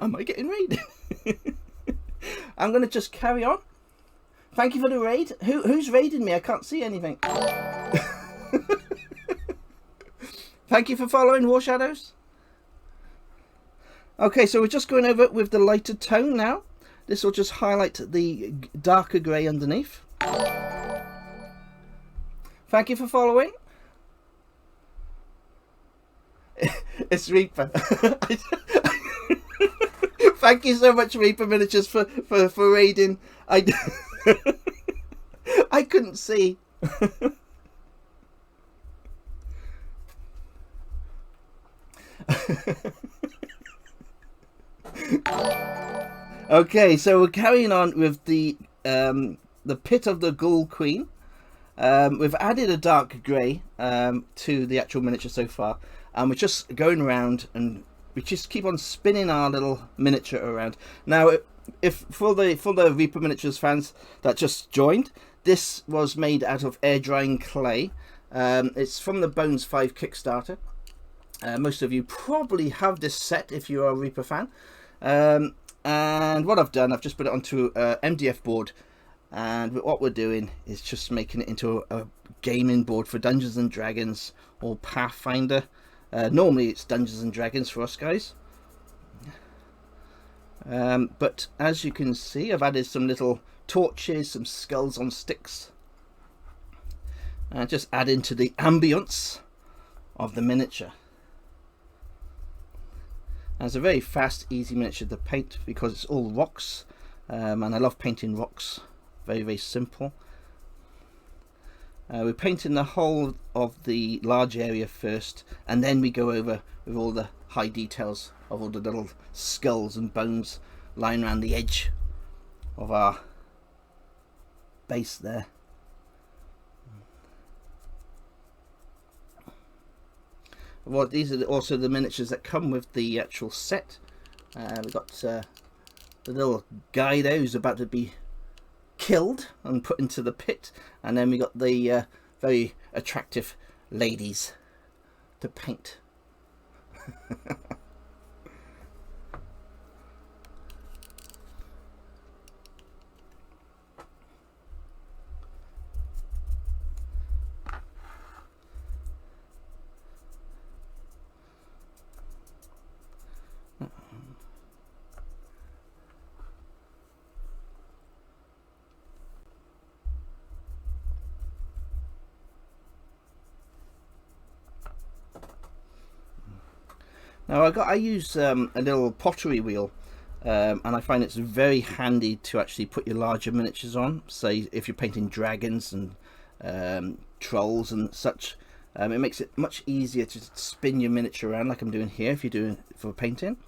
Am I getting raided? I'm going to just carry on. Thank you for the raid. Who's raided me? I can't see anything. Thank you for following, War Shadows. Okay, so we're just going over it with the lighter tone now. This will just highlight the darker grey underneath. Thank you for following. It's Reaper. Thank you so much, Reaper Miniatures, for raiding. I couldn't see. Okay, so we're carrying on with the pit of the Ghoul Queen. We've added a dark grey to the actual miniature so far, and we're just going around and we just keep on spinning our little miniature around. Now, if for the Reaper Miniatures fans that just joined, this was made out of air drying clay. It's from the Bones 5 Kickstarter. Most of you probably have this set if you are a Reaper fan. And what I've done, I've just put it onto a MDF board, and what we're doing is just making it into a gaming board for Dungeons and Dragons or Pathfinder. Normally it's Dungeons and Dragons for us guys, but as you can see, I've added some little torches, some skulls on sticks, and just add into the ambience of the miniature. And it's a very fast, easy miniature to paint because it's all rocks, and I love painting rocks. Very simple. We're painting the whole of the large area first, and then we go over with all the high details of all the little skulls and bones lying around the edge of our base there. Well, these are also the miniatures that come with the actual set. We've got the little guy there who's about to be killed and put into the pit, and then we got the very attractive ladies to paint. Now I use a little pottery wheel, and I find it's very handy to actually put your larger miniatures on. Say if you're painting dragons and trolls and such, it makes it much easier to spin your miniature around like I'm doing here if you're doing it for painting.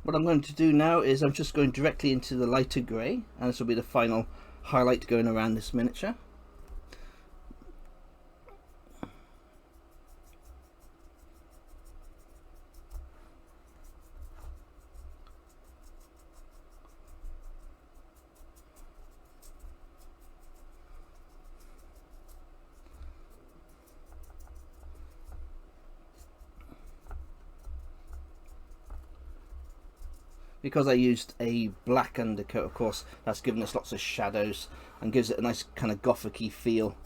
What I'm going to do now is I'm just going directly into the lighter grey, and this will be the final highlight going around this miniature. Because I used a black undercoat, of course, that's given us lots of shadows and gives it a nice kind of gothic-y feel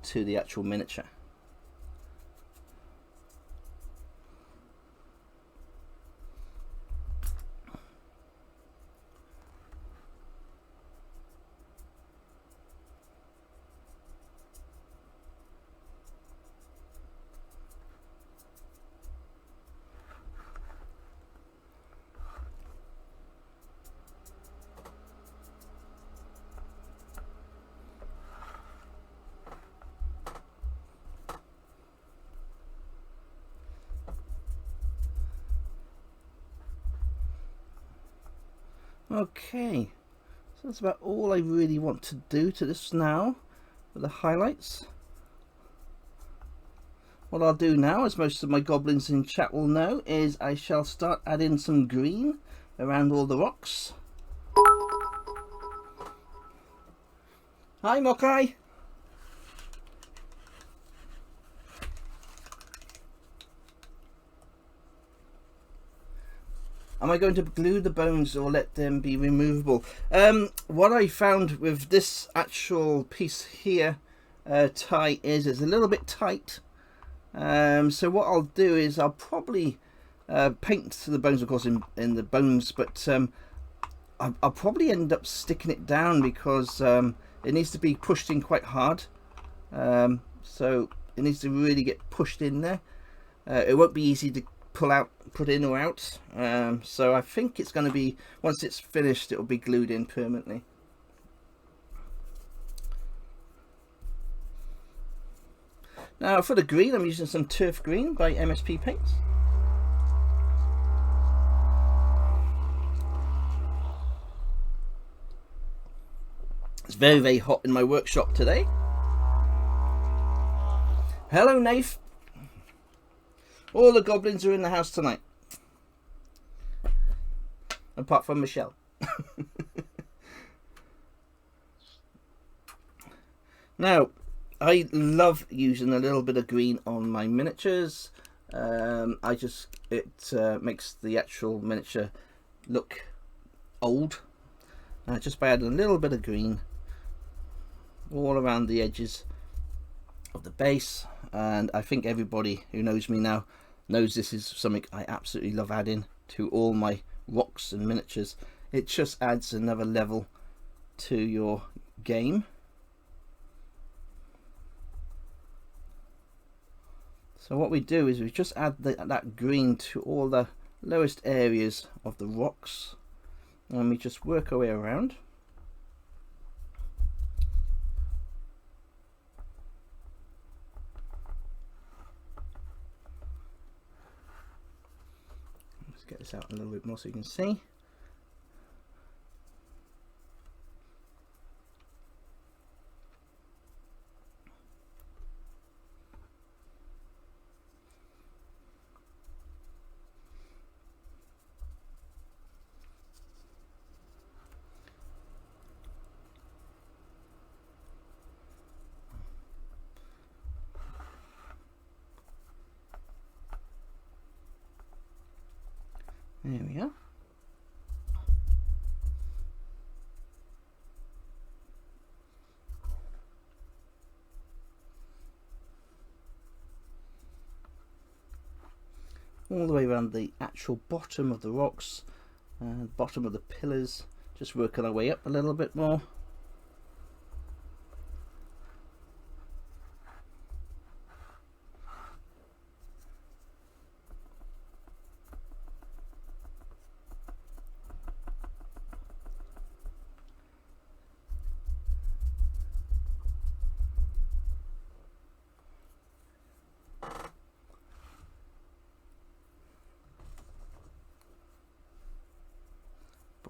to the actual miniature. Okay, so that's about all I really want to do to this now for the highlights. What I'll do now, as most of my goblins in chat will know, is I shall start adding some green around all the rocks. Hi Mokai! Am I going to glue the bones or let them be removable? What I found with this actual piece here, tie, is it's a little bit tight. So what I'll do is I'll probably paint the bones, of course, in the bones, but I'll probably end up sticking it down because it needs to be pushed in quite hard. So it needs to really get pushed in there. It won't be easy to put in or out. So I think it's going to be, once it's finished, it'll be glued in permanently. Now for the green, I'm using some Turf Green by MSP Paints. It's very, very hot in my workshop today. Hello, Nath. All the goblins are in the house tonight. Apart from Michelle. Now, I love using a little bit of green on my miniatures. It makes the actual miniature look old. Just by adding a little bit of green all around the edges of the base. And I think everybody who knows me now knows this is something I absolutely love adding to all my rocks and miniatures. It just adds another level to your game. So what we do is we just add that green to all the lowest areas of the rocks, and we just work our way around. Let's get this out a little bit more so you can see. There we go. All the way around the actual bottom of the rocks and bottom of the pillars, just working our way up a little bit more.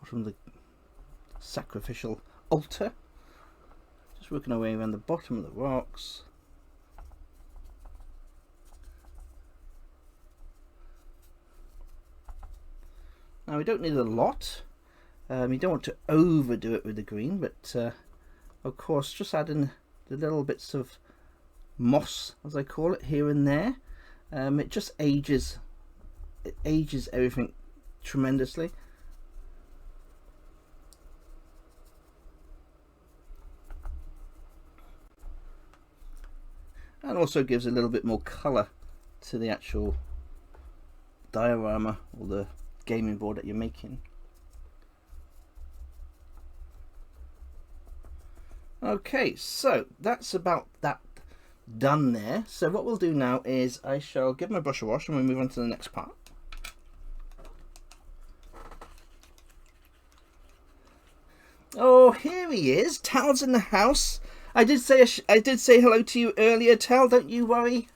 From the sacrificial altar, just working our way around the bottom of the rocks. Now we don't need a lot. You don't want to overdo it with the green, but of course just adding the little bits of moss, as I call it, here and there. It just ages everything tremendously. And also gives a little bit more colour to the actual diorama or the gaming board that you're making. Okay, so that's about that done there. So what we'll do now is I shall give my brush a wash and we'll move on to the next part. Oh, here he is. Tal's in the house. I did say hello to you earlier, Tal. Don't you worry.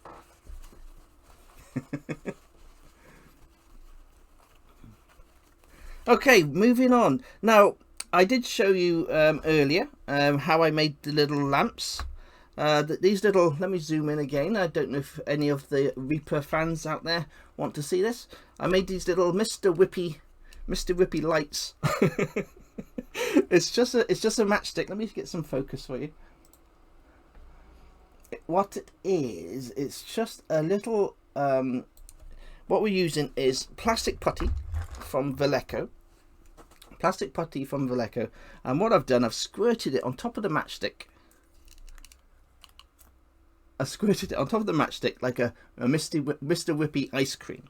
Okay, moving on. Now, I did show you earlier how I made the little lamps. These little. Let me zoom in again. I don't know if any of the Reaper fans out there want to see this. I made these little Mr. Whippy lights. It's just a matchstick. Let me get some focus for you. What it is, it's just a little what we're using is plastic putty from Vallejo, and what I've done, I've squirted it on top of the matchstick. I squirted it on top of the matchstick like a Mr. Whippy ice cream.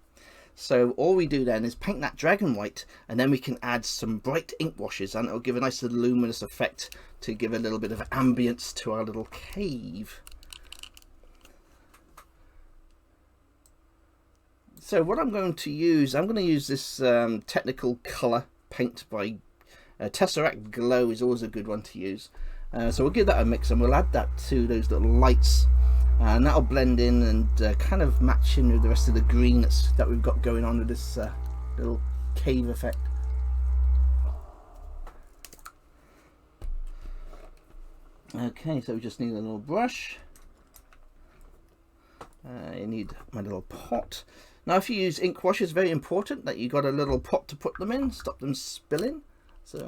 So all we do then is paint that dragon white, and then we can add some bright ink washes, and it'll give a nice luminous effect to give a little bit of ambience to our little cave. So what I'm going to use this technical colour paint by Tesseract Glow. Is always a good one to use. So we'll give that a mix, and we'll add that to those little lights, and that'll blend in and kind of match in with the rest of the green that we've got going on with this little cave effect. Okay, so we just need a little brush. You need my little pot. Now if you use ink wash, it's very important that you got a little pot to put them in, stop them spilling. So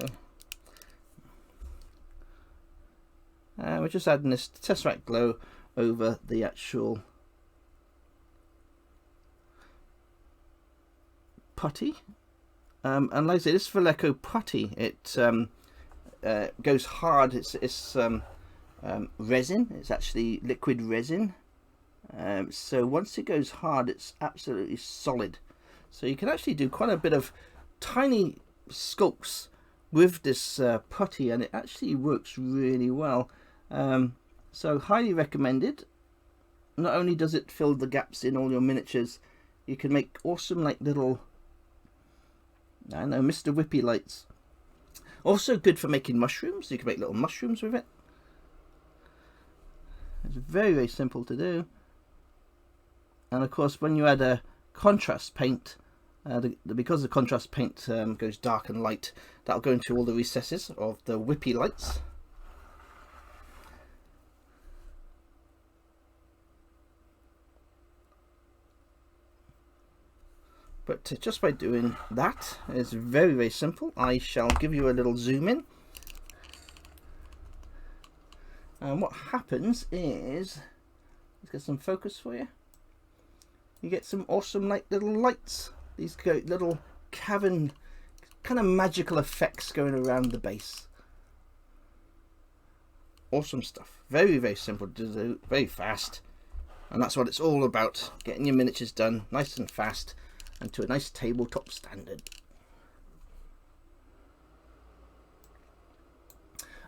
we're just adding this Tesseract Glow over the actual putty. And like I say, this Vallejo putty, it goes hard. It's resin. It's actually liquid resin. So once it goes hard, it's absolutely solid. So you can actually do quite a bit of tiny sculpts with this putty, and it actually works really well. So highly recommended. Not only does it fill the gaps in all your miniatures, you can make awesome like little, I don't know, Mr. Whippy lights. Also good for making mushrooms. You can make little mushrooms with it. It's very, very simple to do. And of course, when you add a contrast paint, because the contrast paint goes dark and light, that'll go into all the recesses of the Whippy lights. But just by doing that, it's very, very simple. I shall give you a little zoom in. And what happens is, let's get some focus for you. You get some awesome like little lights. These little cavern kind of magical effects going around the base. Awesome stuff. Very, very simple to do, very fast. And that's what it's all about. Getting your miniatures done nice and fast and to a nice tabletop standard.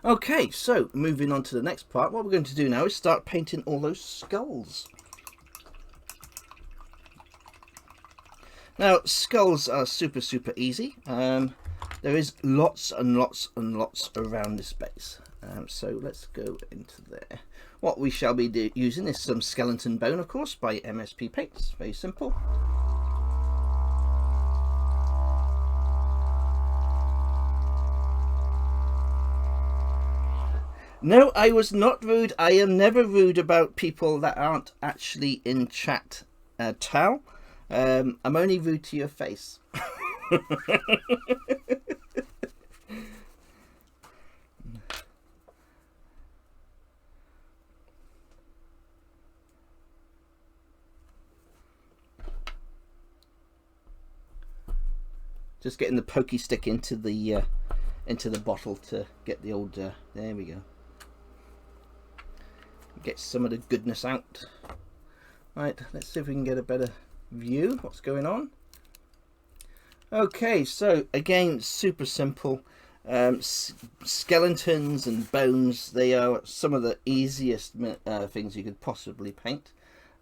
Okay, so moving on to the next part, what we're going to do now is start painting all those skulls. Now, skulls are super, super easy. There is lots and lots and lots around this base. So let's go into there. What we shall be using is some skeleton bone, of course, by MSP Paints. Very simple. No, I was not rude. I am never rude about people that aren't actually in chat, Tal. I'm only rude to your face. Just getting the pokey stick into the bottle to get the old. There we go. Get some of the goodness out. Right, let's see if we can get a better view what's going on. Okay, so again, super simple. Skeletons and bones, they are some of the easiest things you could possibly paint.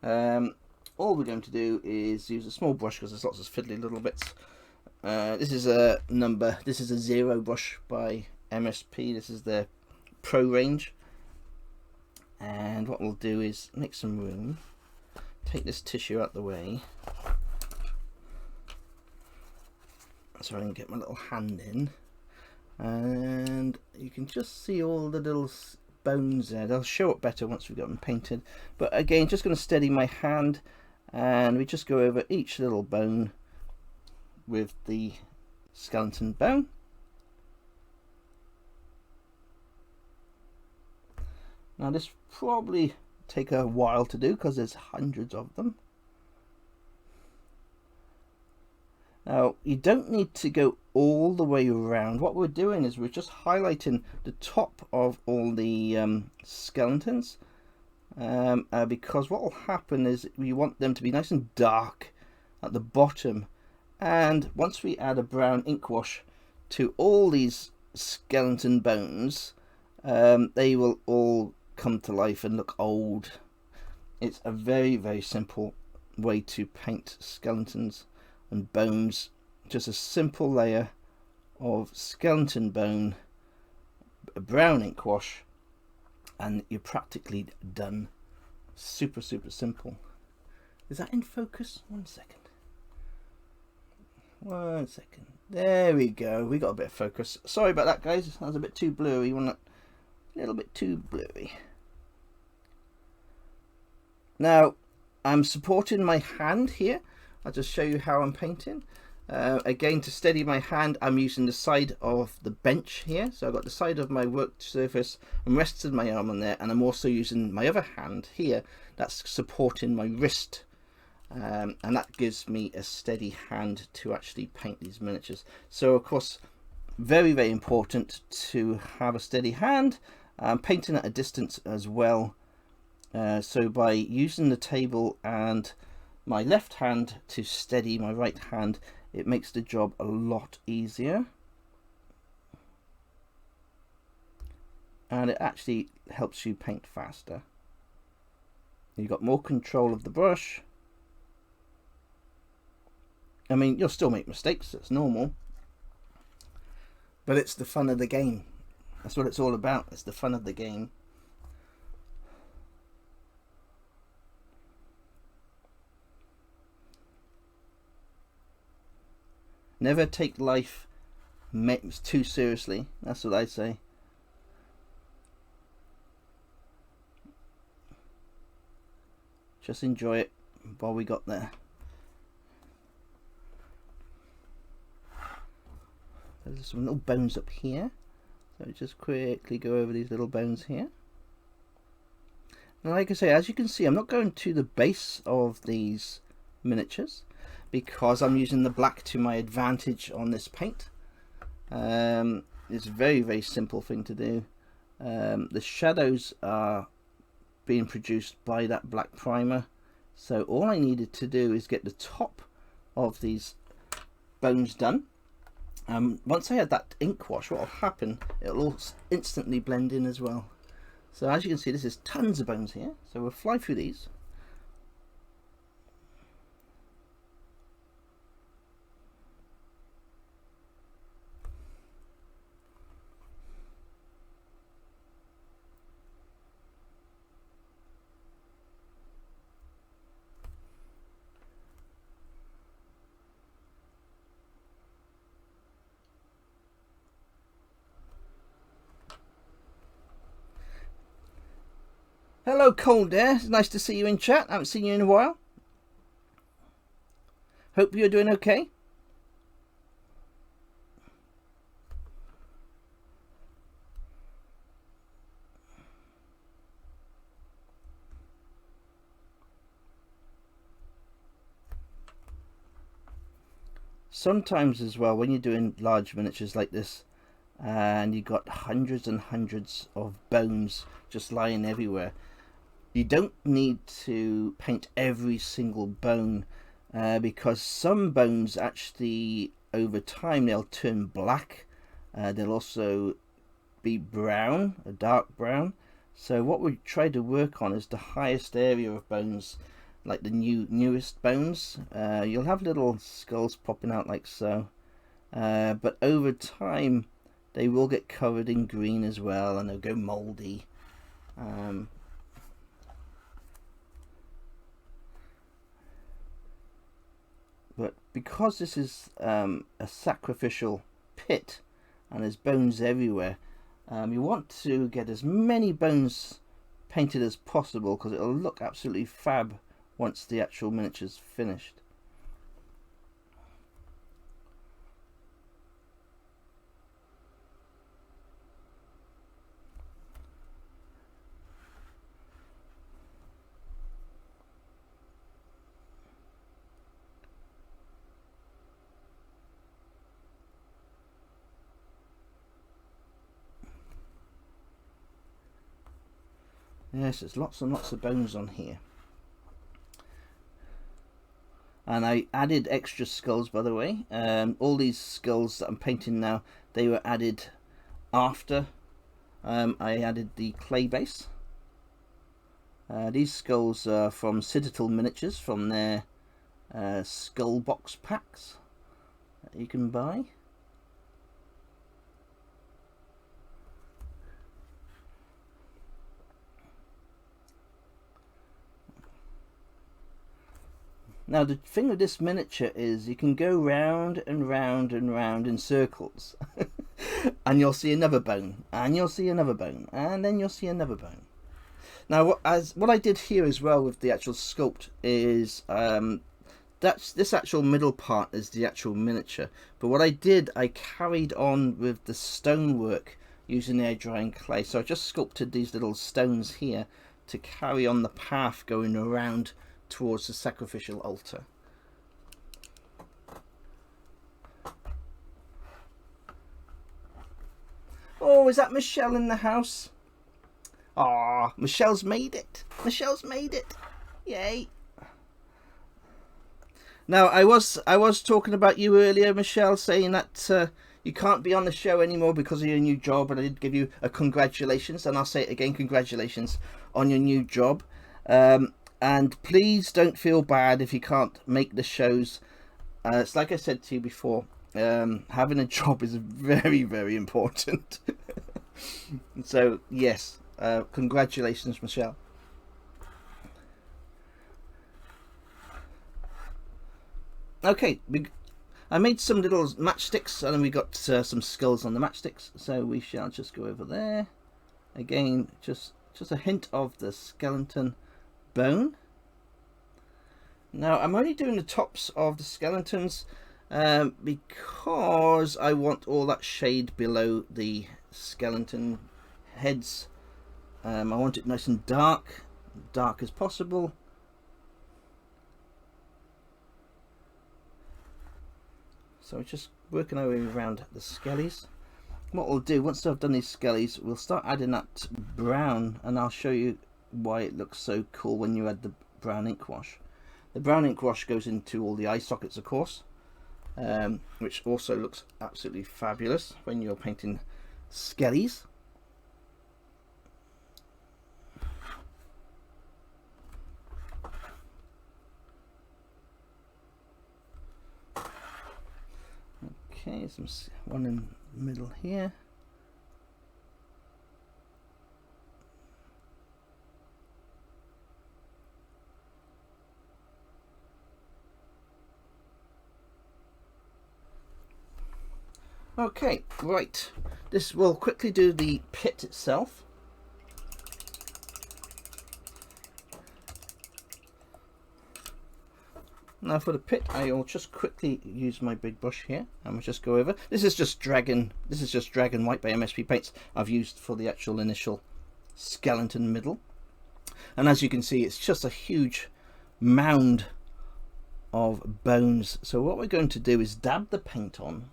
All we're going to do is use a small brush because there's lots of fiddly little bits. This is a 0 brush by MSP. This is their pro range. And what we'll do is make some room, take this tissue out the way so I can get my little hand in, and you can just see all the little bones there. They'll show up better once we've got them painted, but again, just going to steady my hand, and we just go over each little bone with the skeleton bone. Now this probably take a while to do because there's hundreds of them. Now you don't need to go all the way around. What we're doing is we're just highlighting the top of all the skeletons, because what will happen is we want them to be nice and dark at the bottom. And once we add a brown ink wash to all these skeleton bones, they will all come to life and look old. It's a very, very simple way to paint skeletons and bones. Just a simple layer of skeleton bone, a brown ink wash, and you're practically done. Super, super simple. Is that in focus? 1 second. 1 second. There we go. We got a bit of focus. Sorry about that, guys. That was a bit too blurry, wasn't it? A little bit too blurry. Now, I'm supporting my hand here. I'll just show you how I'm painting. Again, to steady my hand, I'm using the side of the bench here. So I've got the side of my work surface and rested my arm on there, and I'm also using my other hand here that's supporting my wrist. And that gives me a steady hand to actually paint these miniatures. So of course, very, very important to have a steady hand. I'm painting at a distance as well. So by using the table and my left hand to steady my right hand, it makes the job a lot easier. And it actually helps you paint faster. You've got more control of the brush. I mean, you'll still make mistakes, it's normal. But it's the fun of the game. That's what it's all about. It's the fun of the game. Never take life too seriously. That's what I say. Just enjoy it while we got there. There's some little bones up here. So just quickly go over these little bones here. And like I say, as you can see, I'm not going to the base of these miniatures, because I'm using the black to my advantage on this paint. It's a very, very simple thing to do. The shadows are being produced by that black primer, so all I needed to do is get the top of these bones done. Once I had that ink wash, what will happen, it'll all instantly blend in as well. So as you can see, this is tons of bones here, so we'll fly through these. Hello, Cold there. It's nice to see you in chat. I haven't seen you in a while. Hope you're doing okay. Sometimes as well, when you're doing large miniatures like this, and you've got hundreds and hundreds of bones just lying everywhere, you don't need to paint every single bone, because some bones actually, over time, they'll turn black. They'll also be brown, a dark brown. So what we try to work on is the highest area of bones, like the newest bones. You'll have little skulls popping out like so, but over time they will get covered in green as well, and they'll go moldy. But because this is a sacrificial pit and there's bones everywhere, you want to get as many bones painted as possible, because it'll look absolutely fab once the actual miniature's finished. Yes, there's lots and lots of bones on here. And I added extra skulls, by the way. All these skulls that I'm painting now, they were added after I added the clay base. These skulls are from Citadel Miniatures, from their skull box packs that you can buy. Now the thing with this miniature is you can go round and round and round in circles and you'll see another bone, and you'll see another bone, and then you'll see another bone. Now what I did here as well with the actual sculpt is this actual middle part is the actual miniature, but what I did, I carried on with the stonework using air drying clay. So I just sculpted these little stones here to carry on the path going around towards the sacrificial altar. Oh, is that Michelle in the house? Ah, Michelle's made it. Michelle's made it. Yay. Now, I was talking about you earlier, Michelle, saying that you can't be on the show anymore because of your new job, and I did give you a congratulations, and I'll say it again, congratulations on your new job. And please don't feel bad if you can't make the shows. It's like I said to you before, having a job is very, very important. So, yes, congratulations, Michelle. Okay, I made some little matchsticks, and then we got some skulls on the matchsticks. So we shall just go over there. Again, just a hint of the skeleton bone. Now I'm only doing the tops of the skeletons because I want all that shade below the skeleton heads. I want it nice and dark as possible. So we're just working our way around the skellies. What we'll do, once I've done these skellies, we'll start adding that brown, and I'll show you why it looks so cool when you add the brown ink wash. The brown ink wash goes into all the eye sockets, of course, which also looks absolutely fabulous when you're painting skellies. Okay, some one in the middle here. Okay, right. This will quickly do the pit itself. Now for the pit, I will just quickly use my big brush here, and we'll just go over. This is just Dragon White by MSP Paints. I've used for the actual initial skeleton middle, and as you can see, it's just a huge mound of bones. So what we're going to do is dab the paint on,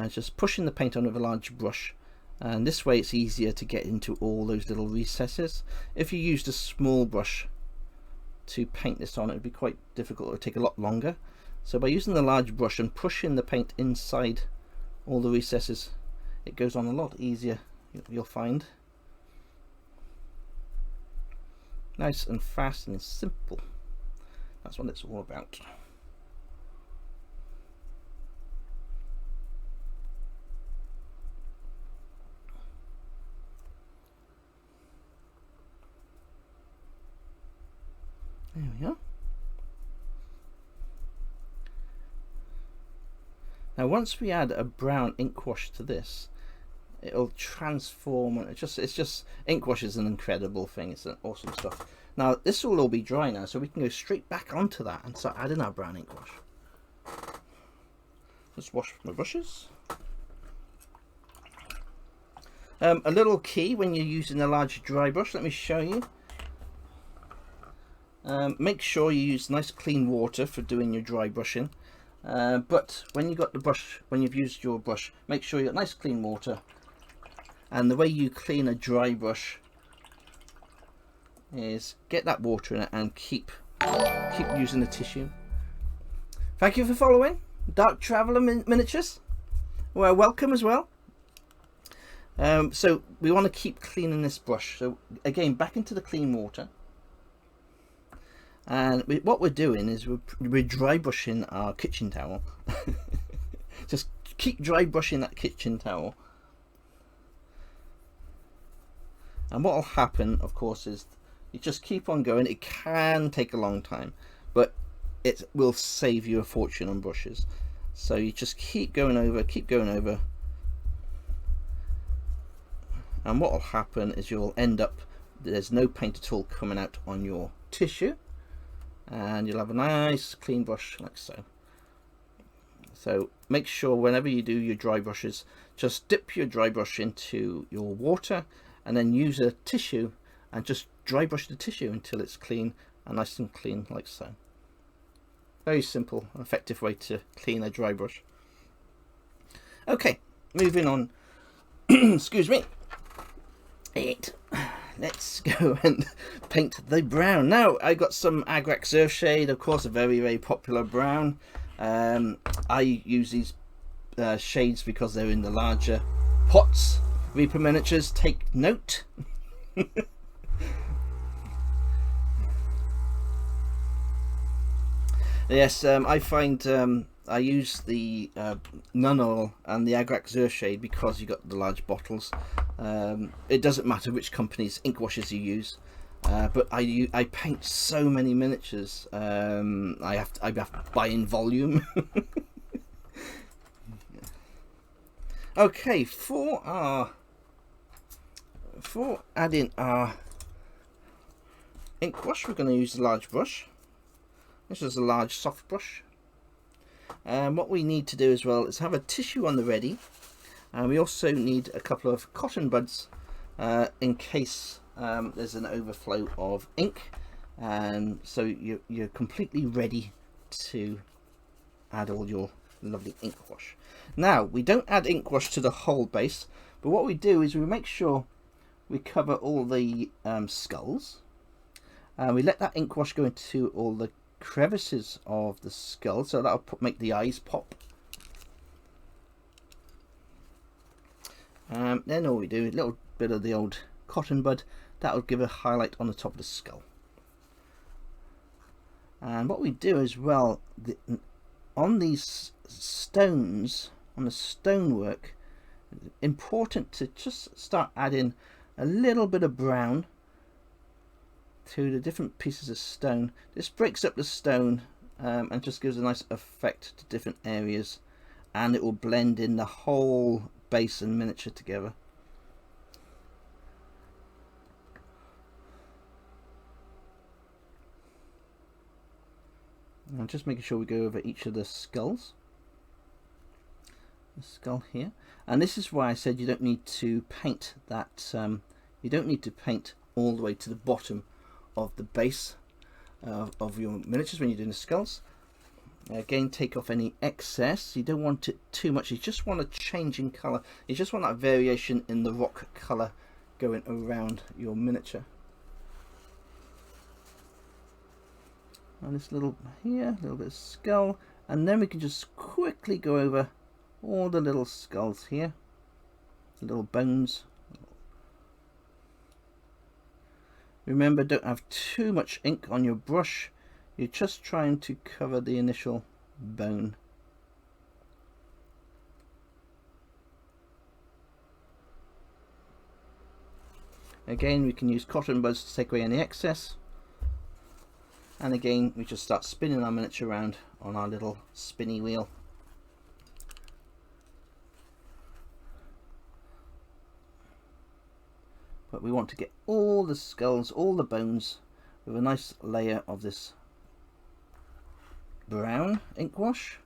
just pushing the paint on with a large brush, and this way it's easier to get into all those little recesses. If you used a small brush to paint this on, it would be quite difficult. It would take a lot longer. So by using the large brush and pushing the paint inside all the recesses, it goes on a lot easier, you'll find. Nice and fast and simple. That's what it's all about. There we are. Now once we add a brown ink wash to this, it'll transform. It's just ink wash is an incredible thing. It's an awesome stuff. Now this will all be dry now, so we can go straight back onto that and start adding our brown ink wash. Just wash my brushes. A little key when you're using a large dry brush, let me show you. Make sure you use nice clean water for doing your dry brushing, but when you got the brush, when you've used your brush, make sure you got nice clean water. And the way you clean a dry brush is get that water in it and keep using the tissue. Thank you for following Dark Traveller Miniatures. Well, welcome as well. So we want to keep cleaning this brush. So again, back into the clean water. And what we're doing is we're dry brushing our kitchen towel. Just keep dry brushing that kitchen towel. And what will happen, of course, is you just keep on going. It can take a long time, but it will save you a fortune on brushes. So you just keep going over, keep going over. And what will happen is you'll end up, there's no paint at all coming out on your tissue. And you'll have a nice clean brush like so. So make sure whenever you do your dry brushes, just dip your dry brush into your water and then use a tissue and just dry brush the tissue until it's clean and nice and clean like so. Very simple, effective way to clean a dry brush. Okay, moving on. Excuse me. Let's go and paint the brown. Now I got some Agrax Earthshade, of course, a very popular brown. I use these shades because they're in the larger pots. Reaper Miniatures, take note. Yes, I find I use the Nun Oil and the Agrax Earthshade because you got the large bottles. It doesn't matter which company's ink washes you use, but I paint so many miniatures. I have to buy in volume. Okay, for adding our ink wash, we're going to use a large brush. This is a large soft brush. And what we need to do as well is have a tissue on the ready, and we also need a couple of cotton buds in case there's an overflow of ink, and so you're completely ready to add all your lovely ink wash. Now we don't add ink wash to the whole base, but what we do is we make sure we cover all the skulls, and we let that ink wash go into all the crevices of the skull, so that'll make the eyes pop. Then all we do is a little bit of the old cotton bud, that'll give a highlight on the top of the skull. And what we do as well, on these stones, on the stonework, it's important to just start adding a little bit of brown to the different pieces of stone. This breaks up the stone and just gives a nice effect to different areas, and it will blend in the whole base and miniature together. And just making sure we go over each of the skulls. The skull here, and this is why I said you don't need to paint that. You don't need to paint all the way to the bottom of the base of your miniatures when you're doing the skulls. Again, take off any excess. You don't want it too much. You just want a change in colour. You just want that variation in the rock colour going around your miniature. And this little here, a little bit of skull, and then we can just quickly go over all the little skulls here, the little bones. Remember, don't have too much ink on your brush. You're just trying to cover the initial bone. Again, we can use cotton buds to take away any excess. And again, we just start spinning our miniature around on our little spinny wheel. But we want to get all the skulls, all the bones, with a nice layer of this brown ink wash.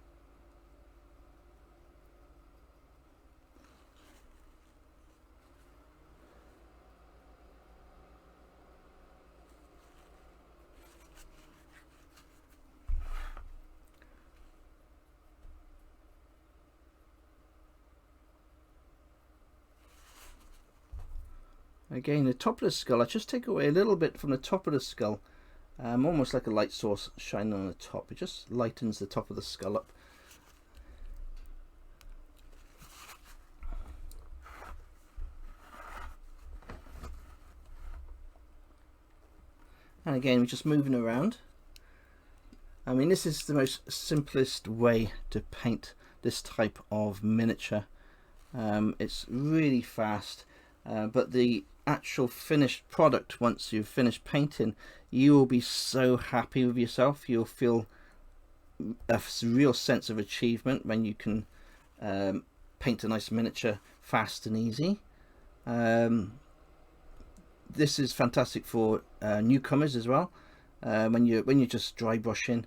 Again, the top of the skull, I just take away a little bit from the top of the skull almost like a light source shining on the top. It just lightens the top of the skull up. And again, we're just moving around. I mean, this is the most simplest way to paint this type of miniature. It's really fast, but the actual finished product, once you've finished painting, you will be so happy with yourself. You'll feel a real sense of achievement when you can paint a nice miniature fast and easy. This is fantastic for newcomers as well. When you're just dry brushing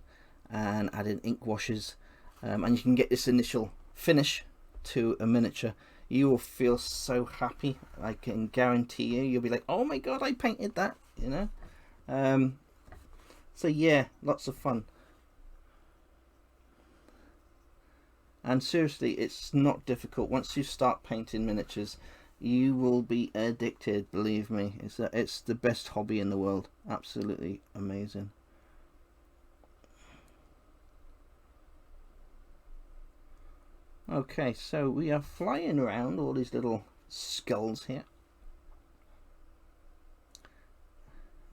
and adding ink washes, and you can get this initial finish to a miniature, you will feel so happy. I can guarantee you'll be like, oh my god, I painted that, you know. So yeah, lots of fun. And seriously, it's not difficult. Once you start painting miniatures, you will be addicted, believe me. It's the best hobby in the world. Absolutely amazing. Okay, so we are flying around all these little skulls here.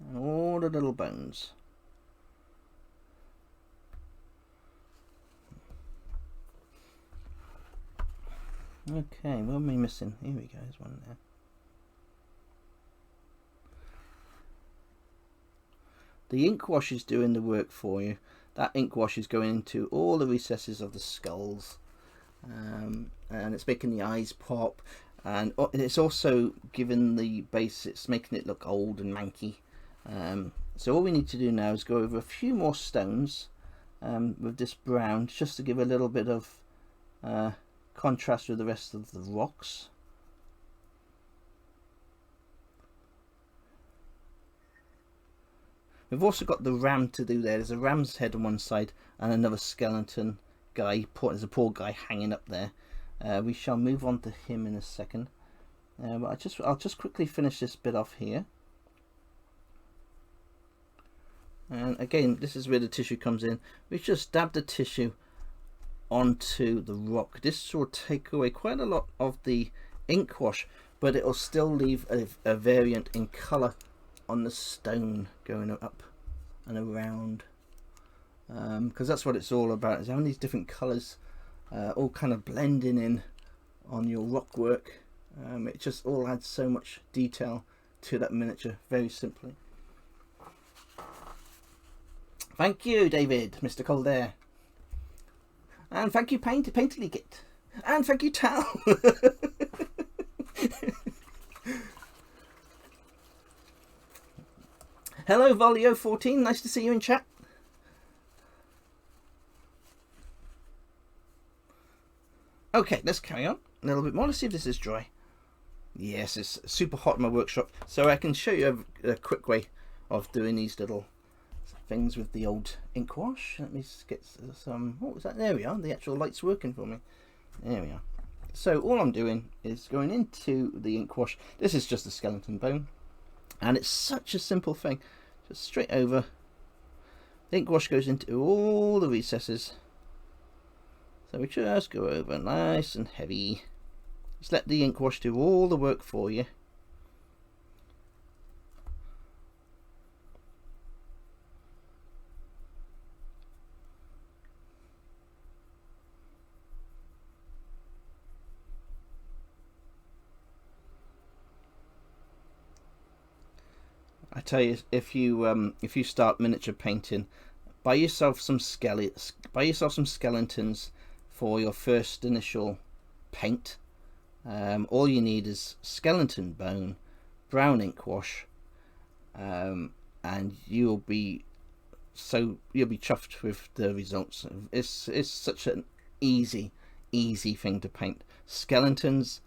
And all the little bones. Okay, what am I missing? Here we go, there's one there. The ink wash is doing the work for you. That ink wash is going into all the recesses of the skulls, and it's making the eyes pop, and it's also giving the base, it's making it look old and manky. So all we need to do now is go over a few more stones with this brown, just to give a little bit of contrast with the rest of the rocks. We've also got the ram to do there. There's a ram's head on one side and another skeleton guy. There's a poor guy hanging up there. We shall move on to him in a second. But I'll just quickly finish this bit off here. And again, this is where the tissue comes in. We just dab the tissue onto the rock. This will take away quite a lot of the ink wash, but it will still leave a variant in color on the stone going up and around, because that's what it's all about, is having these different colors all kind of blending in on your rock work. It just all adds so much detail to that miniature, very simply. Thank you, David, Mr. Colder. And thank you, Painterly Kit. And thank you, Tal. Hello, Volio14. Nice to see you in chat. Okay, let's carry on a little bit more. Let's see if this is dry. Yes, it's super hot in my workshop. So I can show you a quick way of doing these little things with the old ink wash. Let me get some, what was that? There we are, the actual light's working for me. There we are. So all I'm doing is going into the ink wash. This is just a skeleton bone, and it's such a simple thing. Just straight over. The ink wash goes into all the recesses, so we just go over nice and heavy. Just let the ink wash do all the work for you. I tell you, if you start miniature painting, buy yourself some skeletons for your first initial paint. All you need is skeleton bone, brown ink wash, and you'll be chuffed with the results. It's such an easy thing to paint. Skeletons,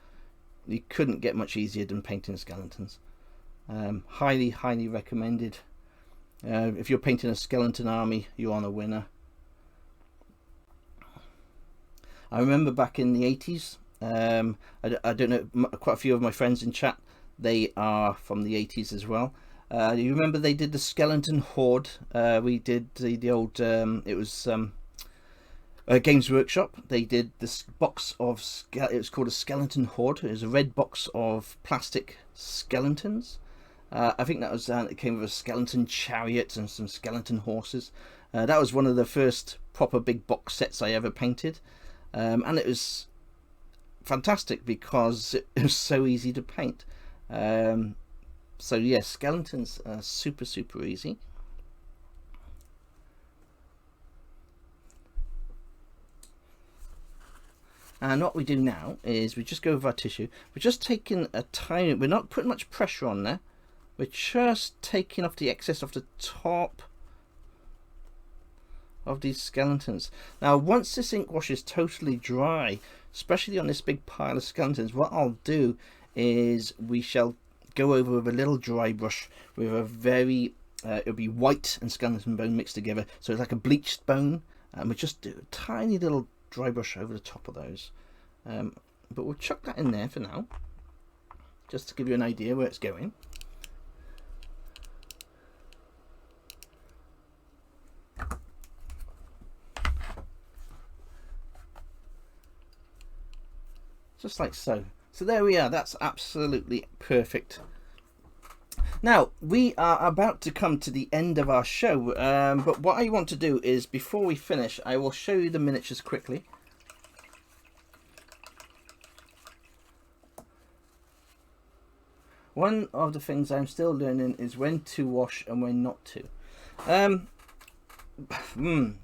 you couldn't get much easier than painting skeletons. Highly recommended. If you're painting a skeleton army, you're on a winner. I remember back in the 80s, I don't know, quite a few of my friends in chat, they are from the 80s as well. You remember they did the skeleton horde? We did the old. It was Games Workshop. They did this box of. It was called a skeleton horde. It was a red box of plastic skeletons. I think that was. It came with a skeleton chariot and some skeleton horses. That was one of the first proper big box sets I ever painted, and it was fantastic because it was so easy to paint. So yes, skeletons are super easy. And what we do now is we just go with our tissue. We're just taking a tiny, we're not putting much pressure on there. We're just taking off the excess off the top of these skeletons. Now once this ink wash is totally dry, especially on this big pile of skeletons, what I'll do is we shall go over with a little dry brush with a very it'll be white and skeleton bone mixed together, so it's like a bleached bone, and we just do a tiny little dry brush over the top of those, but we'll chuck that in there for now just to give you an idea where it's going. Just like so. So there we are, that's absolutely perfect. Now we are about to come to the end of our show, but what I want to do is, before we finish, I will show you the miniatures quickly. One of the things I'm still learning is when to wash and when not to.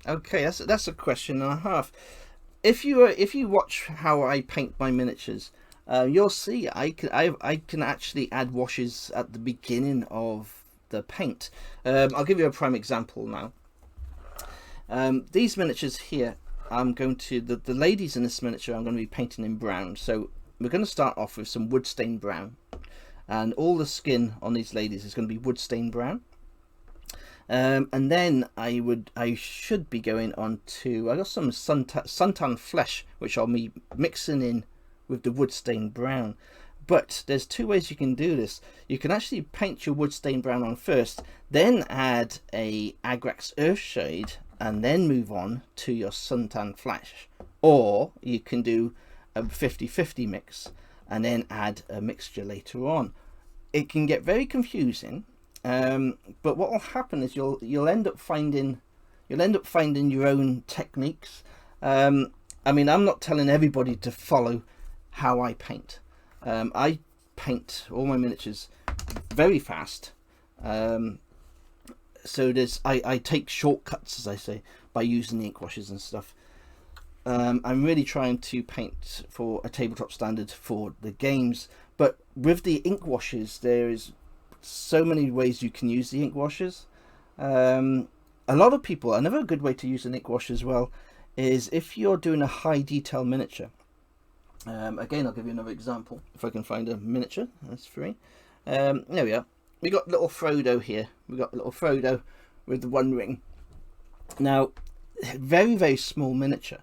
Okay, that's a question and a half. If you watch how I paint my miniatures, you'll see I can actually add washes at the beginning of the paint. I'll give you a prime example now. These miniatures here, I'm going to the ladies in this miniature I'm going to be painting in brown. So we're going to start off with some wood stain brown, and all the skin on these ladies is going to be wood stain brown. And then I should be going on to, I got some suntan flesh which I'll be mixing in with the wood stain brown. But there's two ways you can do this. You can actually paint your wood stain brown on first, then add a Agrax Earthshade, and then move on to your suntan flesh. Or you can do a 50-50 mix and then add a mixture later on. It can get very confusing. But what will happen is you'll end up finding your own techniques. I mean, I'm not telling everybody to follow how I paint. I paint all my miniatures very fast, so I take shortcuts, as I say, by using the ink washes and stuff. I'm really trying to paint for a tabletop standard for the games, but with the ink washes there is so many ways you can use the ink washes. A lot of people, another good way to use an ink wash as well is if you're doing a high detail miniature. Again, I'll give you another example if I can find a miniature that's free. There we are. We got little Frodo here. We got little Frodo with the one ring. Now, very small miniature,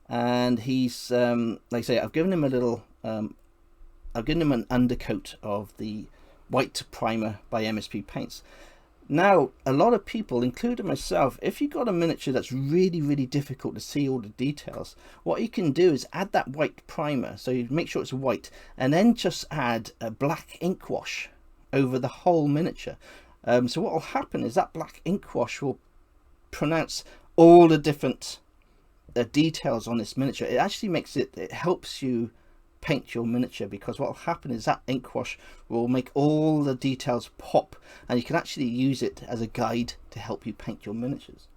and he's like I say, I've given him a little I've given him an undercoat of the white primer by MSP Paints. Now, a lot of people, including myself, if you've got a miniature that's really difficult to see all the details, what you can do is add that white primer, so you make sure it's white, and then just add a black ink wash over the whole miniature. So what will happen is that black ink wash will pronounce all the different details on this miniature. It actually makes it helps you paint your miniature, because what will happen is that ink wash will make all the details pop, and you can actually use it as a guide to help you paint your miniatures.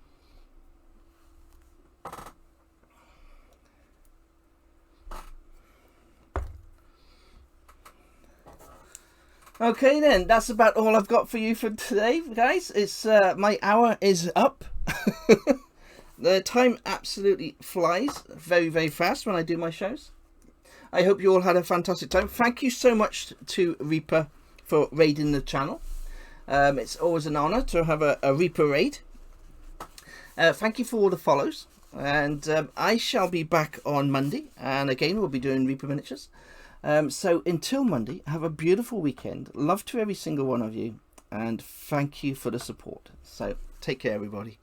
Okay then, that's about all I've got for you for today, guys. It's my hour is up. The time absolutely flies very fast when I do my shows. I hope you all had a fantastic time. Thank you so much to Reaper for raiding the channel. It's always an honor to have a Reaper raid. Thank you for all the follows, and I shall be back on Monday, and again we'll be doing Reaper miniatures. So until Monday, have a beautiful weekend. Love to every single one of you, and thank you for the support. So take care, everybody.